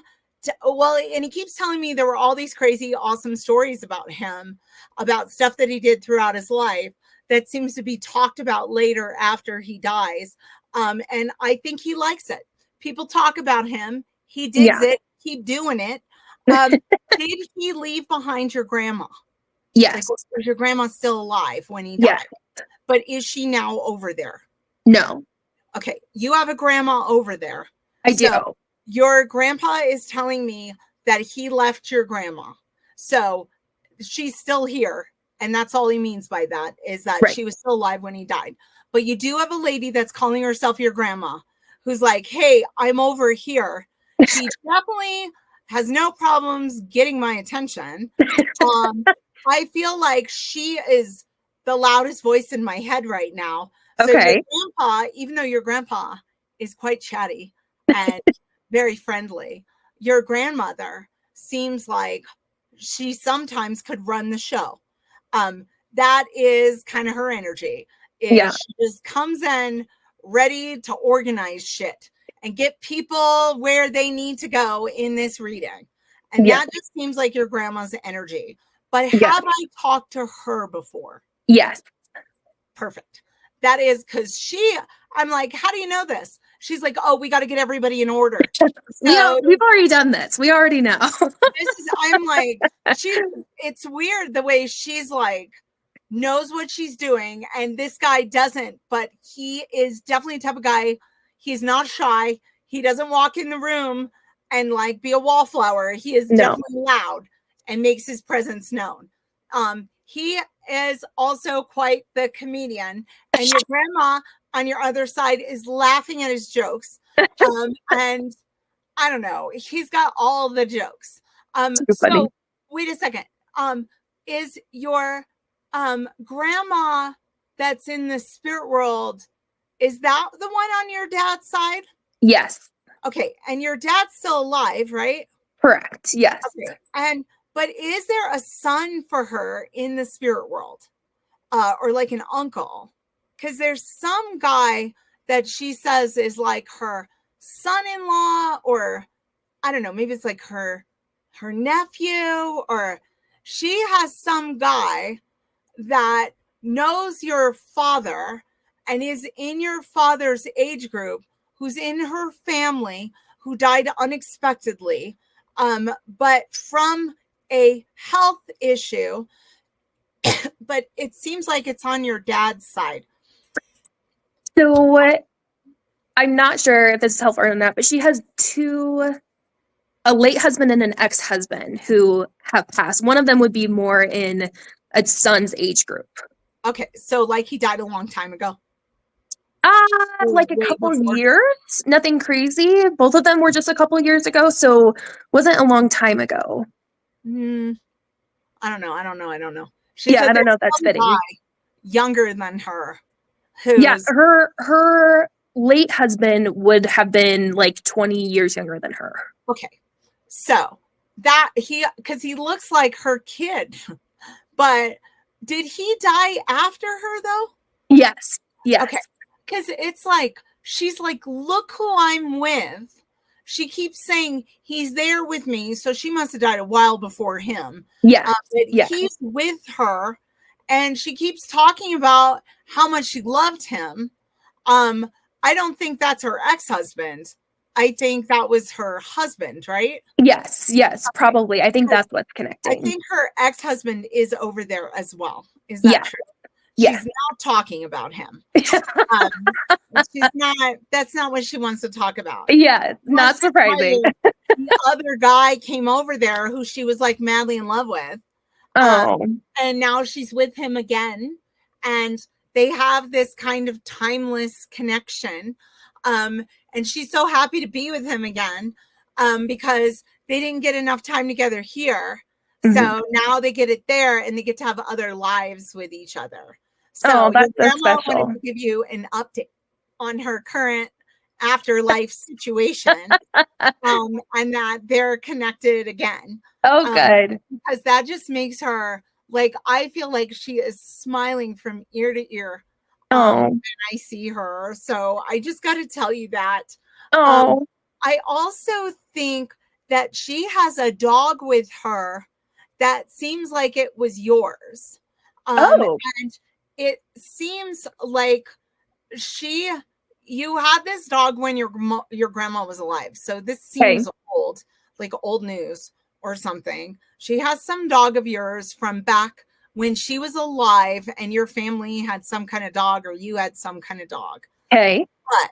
well, and he keeps telling me there were all these crazy, awesome stories about him, about stuff that he did throughout his life that seems to be talked about later after he dies. And I think he likes it. People talk about him. He digs it. Keep doing it. Did he leave behind your grandma? Yes. Like, was your grandma still alive when he died? Yes. But is she now over there? No. Okay. You have a grandma over there. I do. Your grandpa is telling me that he left your grandma. So she's still here. And that's all he means by that, is that she was still alive when he died. But you do have a lady that's calling herself your grandma, who's like, hey, I'm over here. She definitely has no problems getting my attention. I feel like she is the loudest voice in my head right now. So your Okay. grandpa, even though your grandpa is quite chatty and very friendly, your grandmother seems like she sometimes could run the show. That is kind of her energy. Yeah. She just comes in ready to organize shit and get people where they need to go in this reading. And Yeah. that just seems like your grandma's energy. But Yeah. have I talked to her before? Yes. Perfect. That is because I'm like, how do you know this? She's like, oh, we got to get everybody in order. So We've already done this. We already know. I'm like, it's weird the way she's like, knows what she's doing, and this guy doesn't, but he is definitely the type of guy. He's not shy. He doesn't walk in the room and like be a wallflower. He is definitely loud and makes his presence known. He is also quite the comedian, and your grandma on your other side is laughing at his jokes. And I don't know, he's got all the jokes. So wait a second. Is your grandma that's in the spirit world, is that the one on your dad's side? Yes. Okay, and your dad's still alive, right? Correct. Yes. Okay. But is there a son for her in the spirit world, or like an uncle? Because there's some guy that she says is like her son-in-law, or I don't know, maybe it's like her nephew, or she has some guy that knows your father and is in your father's age group, who's in her family, who died unexpectedly, but from a health issue. But it seems like it's on your dad's side. So I'm not sure if this is helpful or not, but she has a late husband and an ex-husband who have passed. One of them would be more in a son's age group. Okay, so like he died a long time ago. Like a couple years, nothing crazy. Both of them were just a couple years ago, so wasn't a long time ago. I don't know. I don't know. I don't know if that's fitting. Younger than her. Her late husband would have been like 20 years younger than her. Okay. So that because he looks like her kid, but did he die after her though? Yes. Yes. Okay. Because it's like, she's like, look who I'm with. She keeps saying he's there with me. So she must have died a while before him. Yeah. He's with her. And she keeps talking about how much she loved him. I don't think that's her ex-husband. I think that was her husband, right? Yes, probably. I think that's what's connecting. I think her ex-husband is over there as well. Is that true? She's not talking about him. That's not what she wants to talk about. Yeah, not surprising. The other guy came over there who she was like madly in love with. And now she's with him again. And they have this kind of timeless connection. And she's so happy to be with him again, because they didn't get enough time together here. So now they get it there, and they get to have other lives with each other. So that's your so grandma special. wanted to give you an update on her current afterlife situation, and that they're connected again. Oh, good. Because that just makes her like, I feel like she is smiling from ear to ear when I see her. So I just got to tell you that. I also think that she has a dog with her that seems like it was yours. And it seems like you had this dog when your grandma was alive. So this seems old, like old news or something. She has some dog of yours from back when she was alive, and your family had some kind of dog, or you had some kind of dog. Okay. But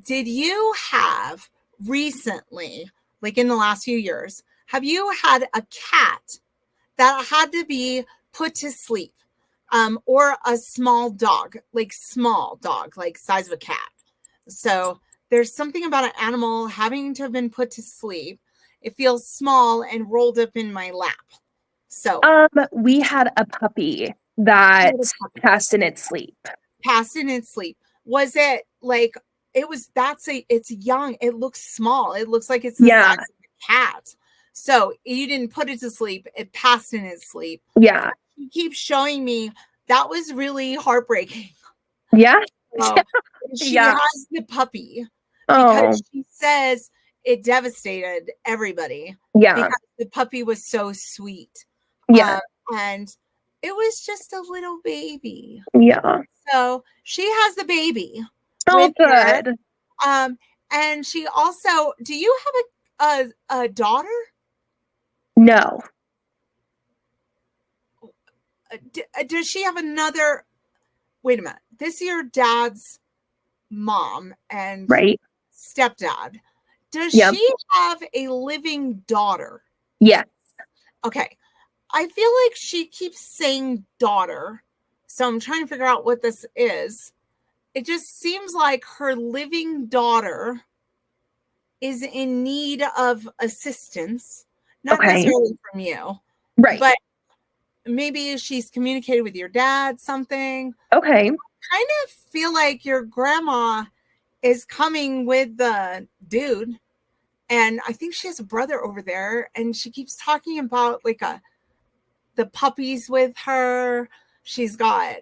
did you have recently, like in the last few years, have you had a cat that had to be put to sleep? Or a small dog, like size of a cat. So there's something about an animal having to have been put to sleep. It feels small and rolled up in my lap. So We had a puppy that puppy. passed in its sleep. Passed in its sleep. Was it like it's young. It looks small. It looks like it's the size of a cat. So you didn't put it to sleep. It passed in its sleep. Yeah. He keeps showing me that was really heartbreaking. Yeah. So she Yeah. has the puppy because Oh, she says it devastated everybody yeah. because the puppy was so sweet. Yeah. And it was just a little baby. Yeah. So she has the baby. Oh, with her. good. And she also, do you have a daughter? No. Does she have another? Wait a minute. This is your dad's mom and Right. stepdad. Does Yep. she have a living daughter? Yeah. Okay. I feel like she keeps saying daughter. So I'm trying to figure out what this is. It just seems like her living daughter is in need of assistance, not Okay. necessarily from you, Right. but maybe she's communicated with your dad something. Okay. Kind of feel like your grandma is coming with the dude, and I think she has a brother over there, and she keeps talking about like the puppies with her. She's got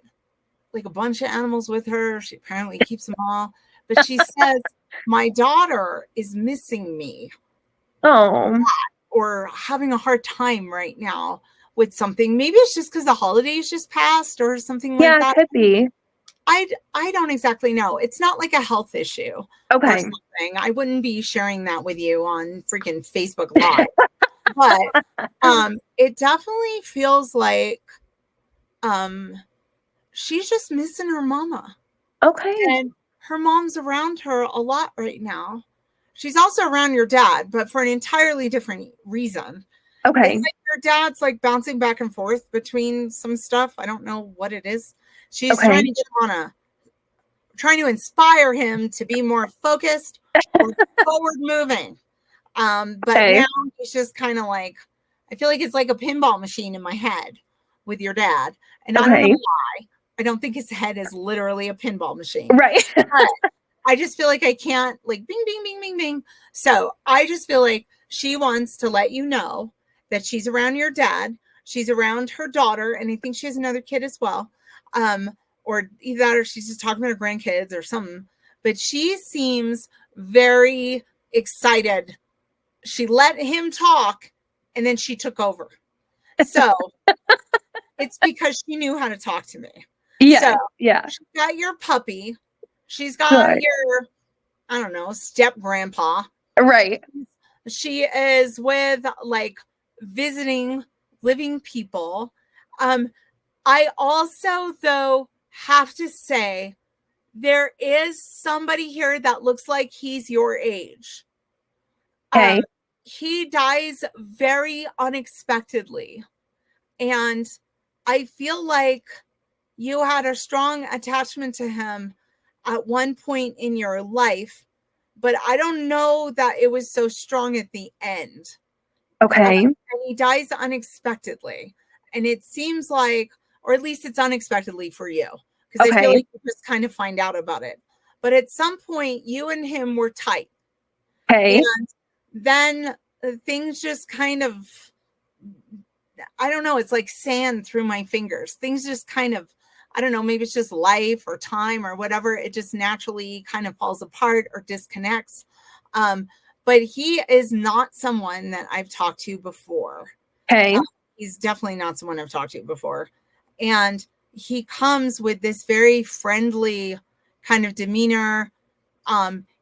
like a bunch of animals with her. She apparently keeps them all, but she says my daughter is missing me Oh, or having a hard time right now with something. Maybe it's just because the holidays just passed or something like yeah, that. could be. I don't exactly know. It's not like a health issue or Okay. something. I wouldn't be sharing that with you on freaking Facebook Live. But it definitely feels like she's just missing her mama. Okay. And her mom's around her a lot right now. She's also around your dad, but for an entirely different reason. Okay. It's like your dad's like bouncing back and forth between some stuff. I don't know what it is. She's Okay. trying to get him trying to inspire him to be more focused or forward moving. But Okay. now he's just kind of like, I feel like it's like a pinball machine in my head with your dad. And I don't know Okay. why. I don't think his head is literally a pinball machine. Right. But I just feel like I can't like bing, bing, bing, bing, bing. So I just feel like she wants to let you know that she's around your dad. She's around her daughter. And I think she has another kid as well. Or either that or she's just talking about her grandkids or something. But she seems very excited. She let him talk and then she took over. So it's because she knew how to talk to me. Yeah. So Yeah. she's got your puppy. She's got Right. your, I don't know, step grandpa. Right. She is with like visiting living people. I also, though, have to say there is somebody here that looks like he's your age. Okay. He dies very unexpectedly. And I feel like you had a strong attachment to him at one point in your life, but I don't know that it was so strong at the end. Okay. And he dies unexpectedly. And it seems like, or at least it's unexpectedly for you, because I feel Okay. like you just kind of find out about it. But at some point, you and him were tight. Okay. And then things just kind of, I don't know, it's like sand through my fingers. Things just kind of, I don't know, maybe it's just life or time or whatever. It just naturally kind of falls apart or disconnects. But he is not someone that I've talked to before. Okay. He's definitely not someone I've talked to before. And he comes with this very friendly kind of demeanor.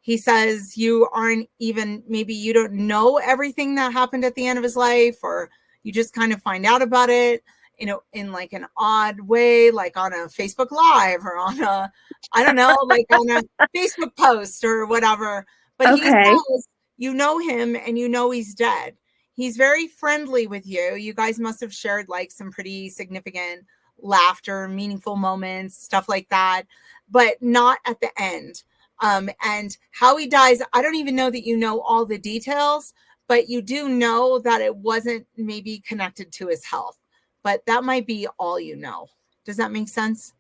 He says you aren't even, maybe you don't know everything that happened at the end of his life, or you just kind of find out about it, you know, in like an odd way, like on a Facebook Live or on a, I don't know, like on a Facebook post or whatever. But he Okay. says you know him and you know he's dead. He's very friendly with you. You guys must have shared like some pretty significant laughter, meaningful moments, stuff like that, but not at the end. And how he dies, I don't even know that you know all the details, but you do know that it wasn't maybe connected to his health. But that might be all you know. Does that make sense?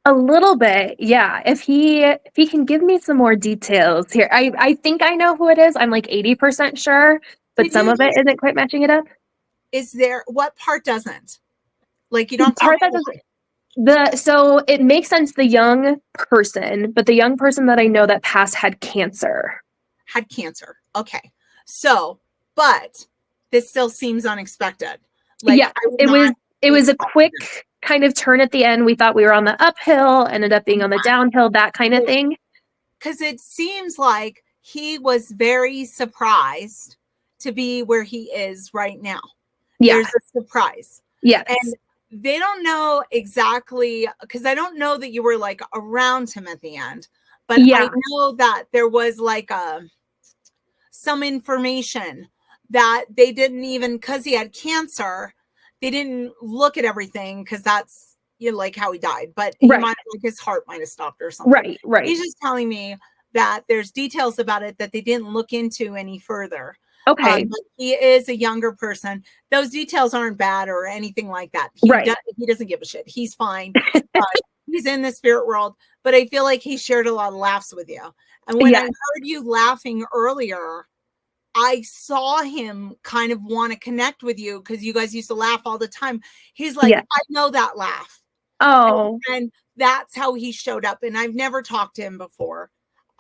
A little bit, yeah. If he can give me some more details here. I think I know who it is. I'm like 80% sure, but Did some you of it isn't quite matching it up. Is there what part doesn't? Like you don't Part tell that me doesn't so it makes sense the young person, but the young person that I know that passed had cancer. had cancer. Okay. So, but this still seems unexpected. Like Yeah, I would it was not it was a expect quick it. kind of turn at the end. We thought we were on the uphill, ended up being on the downhill, that kind of thing. Because it seems like he was very surprised to be where he is right now. Yeah. There's a surprise. Yes. And they don't know exactly, because I don't know that you were like around him at the end, but Yeah. I know that there was like some information that they didn't even, because he had cancer, they didn't look at everything because that's like how he died, but he Right. might, like his heart might have stopped or something. Right. He's just telling me that there's details about it that they didn't look into any further. Okay. But he is a younger person. Those details aren't bad or anything like that. Right. He doesn't give a shit. He's fine. He's in the spirit world, but I feel like he shared a lot of laughs with you. And when I Yes. heard you laughing earlier, I saw him kind of want to connect with you because you guys used to laugh all the time. He's like, Yeah. I know that laugh. Oh, And that's how he showed up. And I've never talked to him before.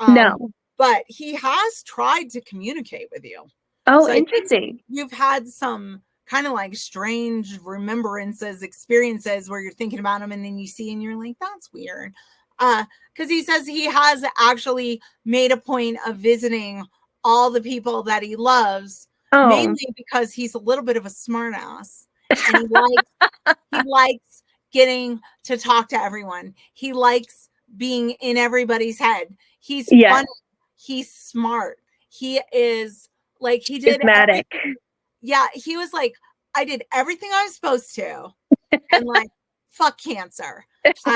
no. But he has tried to communicate with you. Oh, So I think interesting. you've had some kind of like strange remembrances, experiences where you're thinking about him and then you see and you're like, that's weird. Because he says he has actually made a point of visiting all the people that he loves, Oh, mainly because he's a little bit of a smartass. And he likes getting to talk to everyone. He likes being in everybody's head. He's yes. funny. He's smart. He is like he did Charismatic. yeah, he was like, I did everything I was supposed to, and like, fuck cancer. So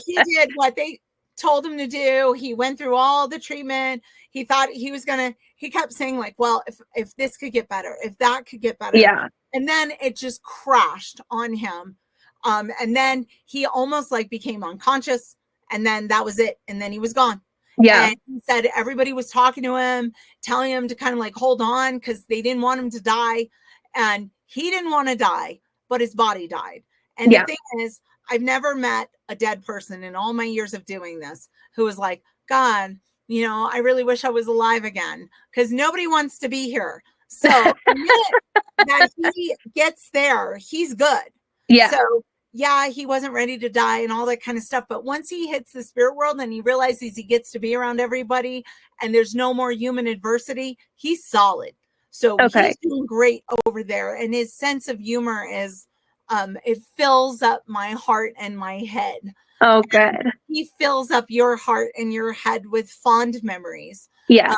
he did what they told him to do. He went through all the treatment. He thought he was gonna. He kept saying like, well, if this could get better, if that could get better, Yeah. and then it just crashed on him. And then he almost like became unconscious, and then that was it, and then he was gone. Yeah. And he said everybody was talking to him, telling him to kind of like hold on because they didn't want him to die. And he didn't want to die, but his body died. And Yeah. the thing is, I've never met a dead person in all my years of doing this who was like, God, I really wish I was alive again because nobody wants to be here. So the minute that he gets there, he's good. Yeah. So yeah, he wasn't ready to die and all that kind of stuff. But once he hits the spirit world and he realizes he gets to be around everybody and there's no more human adversity, he's solid. So Okay. he's doing great over there. And his sense of humor is, it fills up my heart and my head. Oh, And good. he fills up your heart and your head with fond memories. Yes.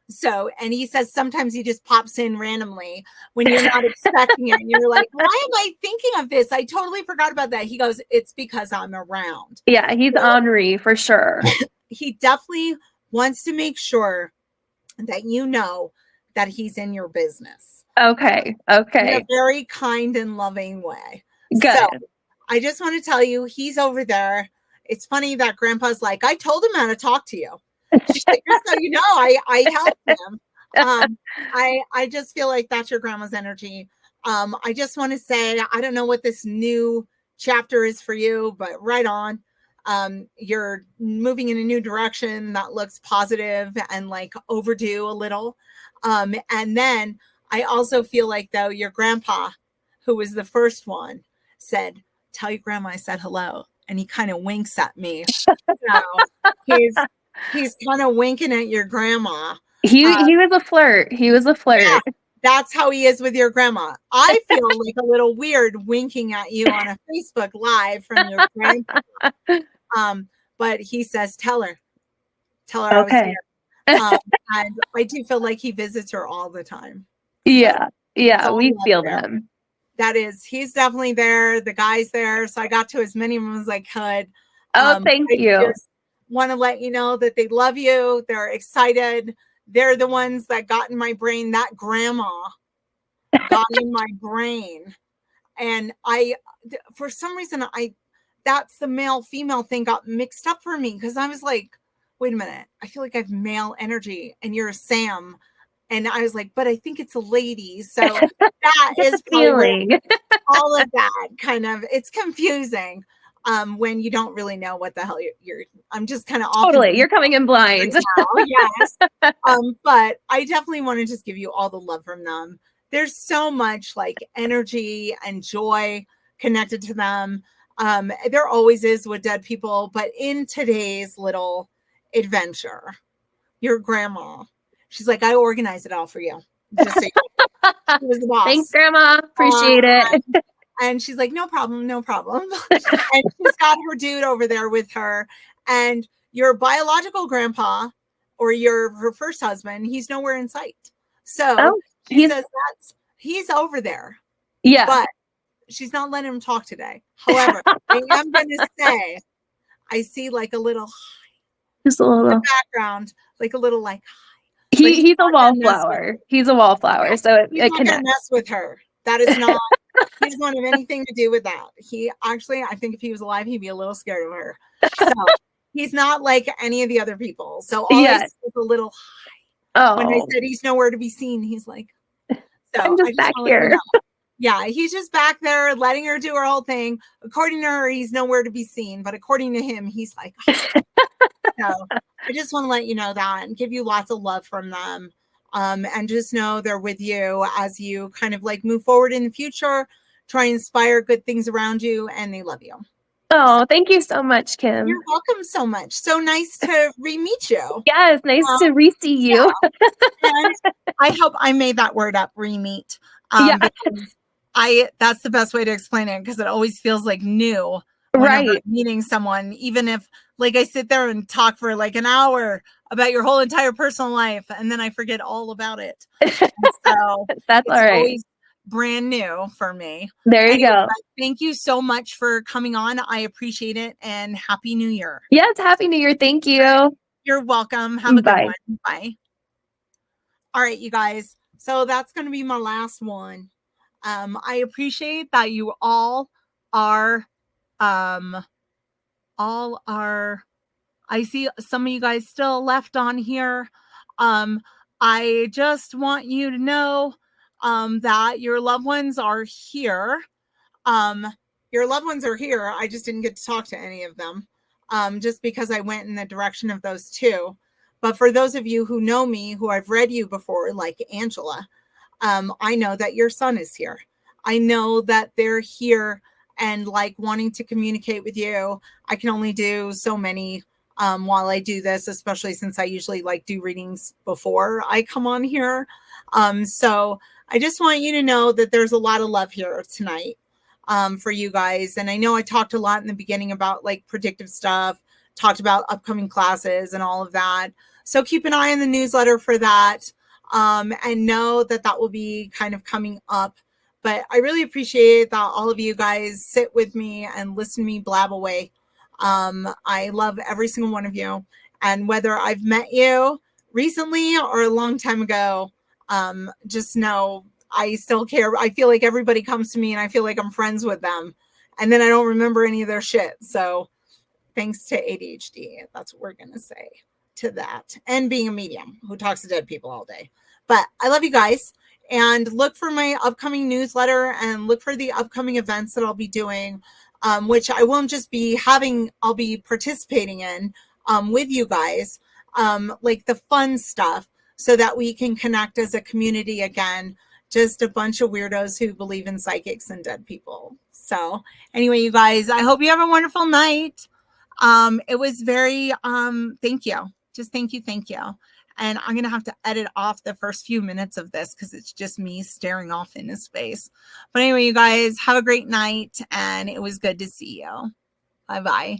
So, and he says sometimes he just pops in randomly when you're not expecting it. And you're like, why am I thinking of this? I totally forgot about that. He goes, it's because I'm around. Yeah, he's ornery for sure. He definitely wants to make sure that you know that he's in your business. Okay. In Okay. a very kind and loving way. Good. So I just want to tell you, he's over there. It's funny that Grandpa's like, I told him how to talk to you. She's like, so I helped him. I just feel like that's your grandma's energy. I just want to say, I don't know what this new chapter is for you, but right on. You're moving in a new direction that looks positive and like overdue a little. And then I also feel like though your grandpa, who was the first one, said, tell your grandma I said hello. And he kind of winks at me. So he's kind of winking at your grandma. He was a flirt. He was a flirt. Yeah, that's how he is with your grandma. I feel like a little weird winking at you on a Facebook Live from your grandpa. But he says, tell her I was Okay. here. And I do feel like he visits her all the time. Yeah. Yeah. all We love feel there. them. He's definitely there. The guy's there. So I got to as many of them as I could. Oh, thank I you. just want to let you know that they love you. They're excited they're the ones that got in my brain. That grandma got in my brain. And for some reason, that's the male female thing got mixed up for me, because I was like, wait a minute, I feel like I have male energy and you're a Sam. And I was like, but I think it's a lady. So that is feeling. all of that kind of, it's confusing when you don't really know what the hell I'm just kind of Totally. You're coming in blind. Yes. But I definitely want to just give you all the love from them. There's so much like energy and joy connected to them. There always is with dead people, but in today's little adventure, your grandma, she's like, I organized it all for you. Just so you know. She was the boss. Thanks, Grandma. Appreciate it. And she's like, no problem, no problem. And she's got her dude over there with her. And your biological grandpa, or her first husband, he's nowhere in sight. So she says he's over there. Yeah. But she's not letting him talk today. However, I am going to say, I see like a little, just a little in the background, like a little like. He's a wallflower. He's a wallflower. So he's not gonna mess with her. That is not. He doesn't want anything to do with that. He actually, I think if he was alive, he'd be a little scared of her. So he's not like any of the other people. So all I see is a little high. When I said he's nowhere to be seen, he's like, so I'm just back here. Yeah, he's just back there letting her do her whole thing. According to her, he's nowhere to be seen. But according to him, he's like, so I just want to let you know that and give you lots of love from them. And just know they're with you as you kind of like move forward in the future, try and inspire good things around you, and they love you. Oh, thank you so much, Kim. You're welcome so much. So nice to re-meet you. Yes, nice to re-see you. Yeah. I hope I made that word up, re-meet. That's the best way to explain it, because it always feels like new. Right. Meeting someone, even if like I sit there and talk for like an hour about your whole entire personal life, and then I forget all about it. So that's all right. Always brand new for me. There you go. Thank you so much for coming on. I appreciate it, and Happy New Year. Yes, Happy New Year. Thank you. You're welcome. Have a good one. Bye. All right, you guys. So that's going to be my last one. I appreciate that you all are I see some of you guys still left on here. I just want you to know that your loved ones are here. Your loved ones are here. I just didn't get to talk to any of them just because I went in the direction of those two. But for those of you who know me, who I've read you before, like Angela, I know that your son is here. I know that they're here and like wanting to communicate with you. I can only do so many while I do this, especially since I usually like do readings before I come on here. So I just want you to know that there's a lot of love here tonight for you guys. And I know I talked a lot in the beginning about like predictive stuff, talked about upcoming classes and all of that. So keep an eye on the newsletter for that and know that that will be kind of coming up. But I really appreciate that all of you guys sit with me and listen to me blab away. I love every single one of you. And whether I've met you recently or a long time ago, just know I still care. I feel like everybody comes to me and I feel like I'm friends with them. And then I don't remember any of their shit. So thanks to ADHD, that's what we're going to say to that. And being a medium who talks to dead people all day. But I love you guys. And look for my upcoming newsletter and look for the upcoming events that I'll be doing, which I won't just be having, I'll be participating in with you guys, like the fun stuff so that we can connect as a community again, just a bunch of weirdos who believe in psychics and dead people. So anyway, you guys, I hope you have a wonderful night. It was very, thank you. Just thank you. Thank you. And I'm going to have to edit off the first few minutes of this because it's just me staring off into space. But anyway, you guys have a great night and it was good to see you. Bye-bye.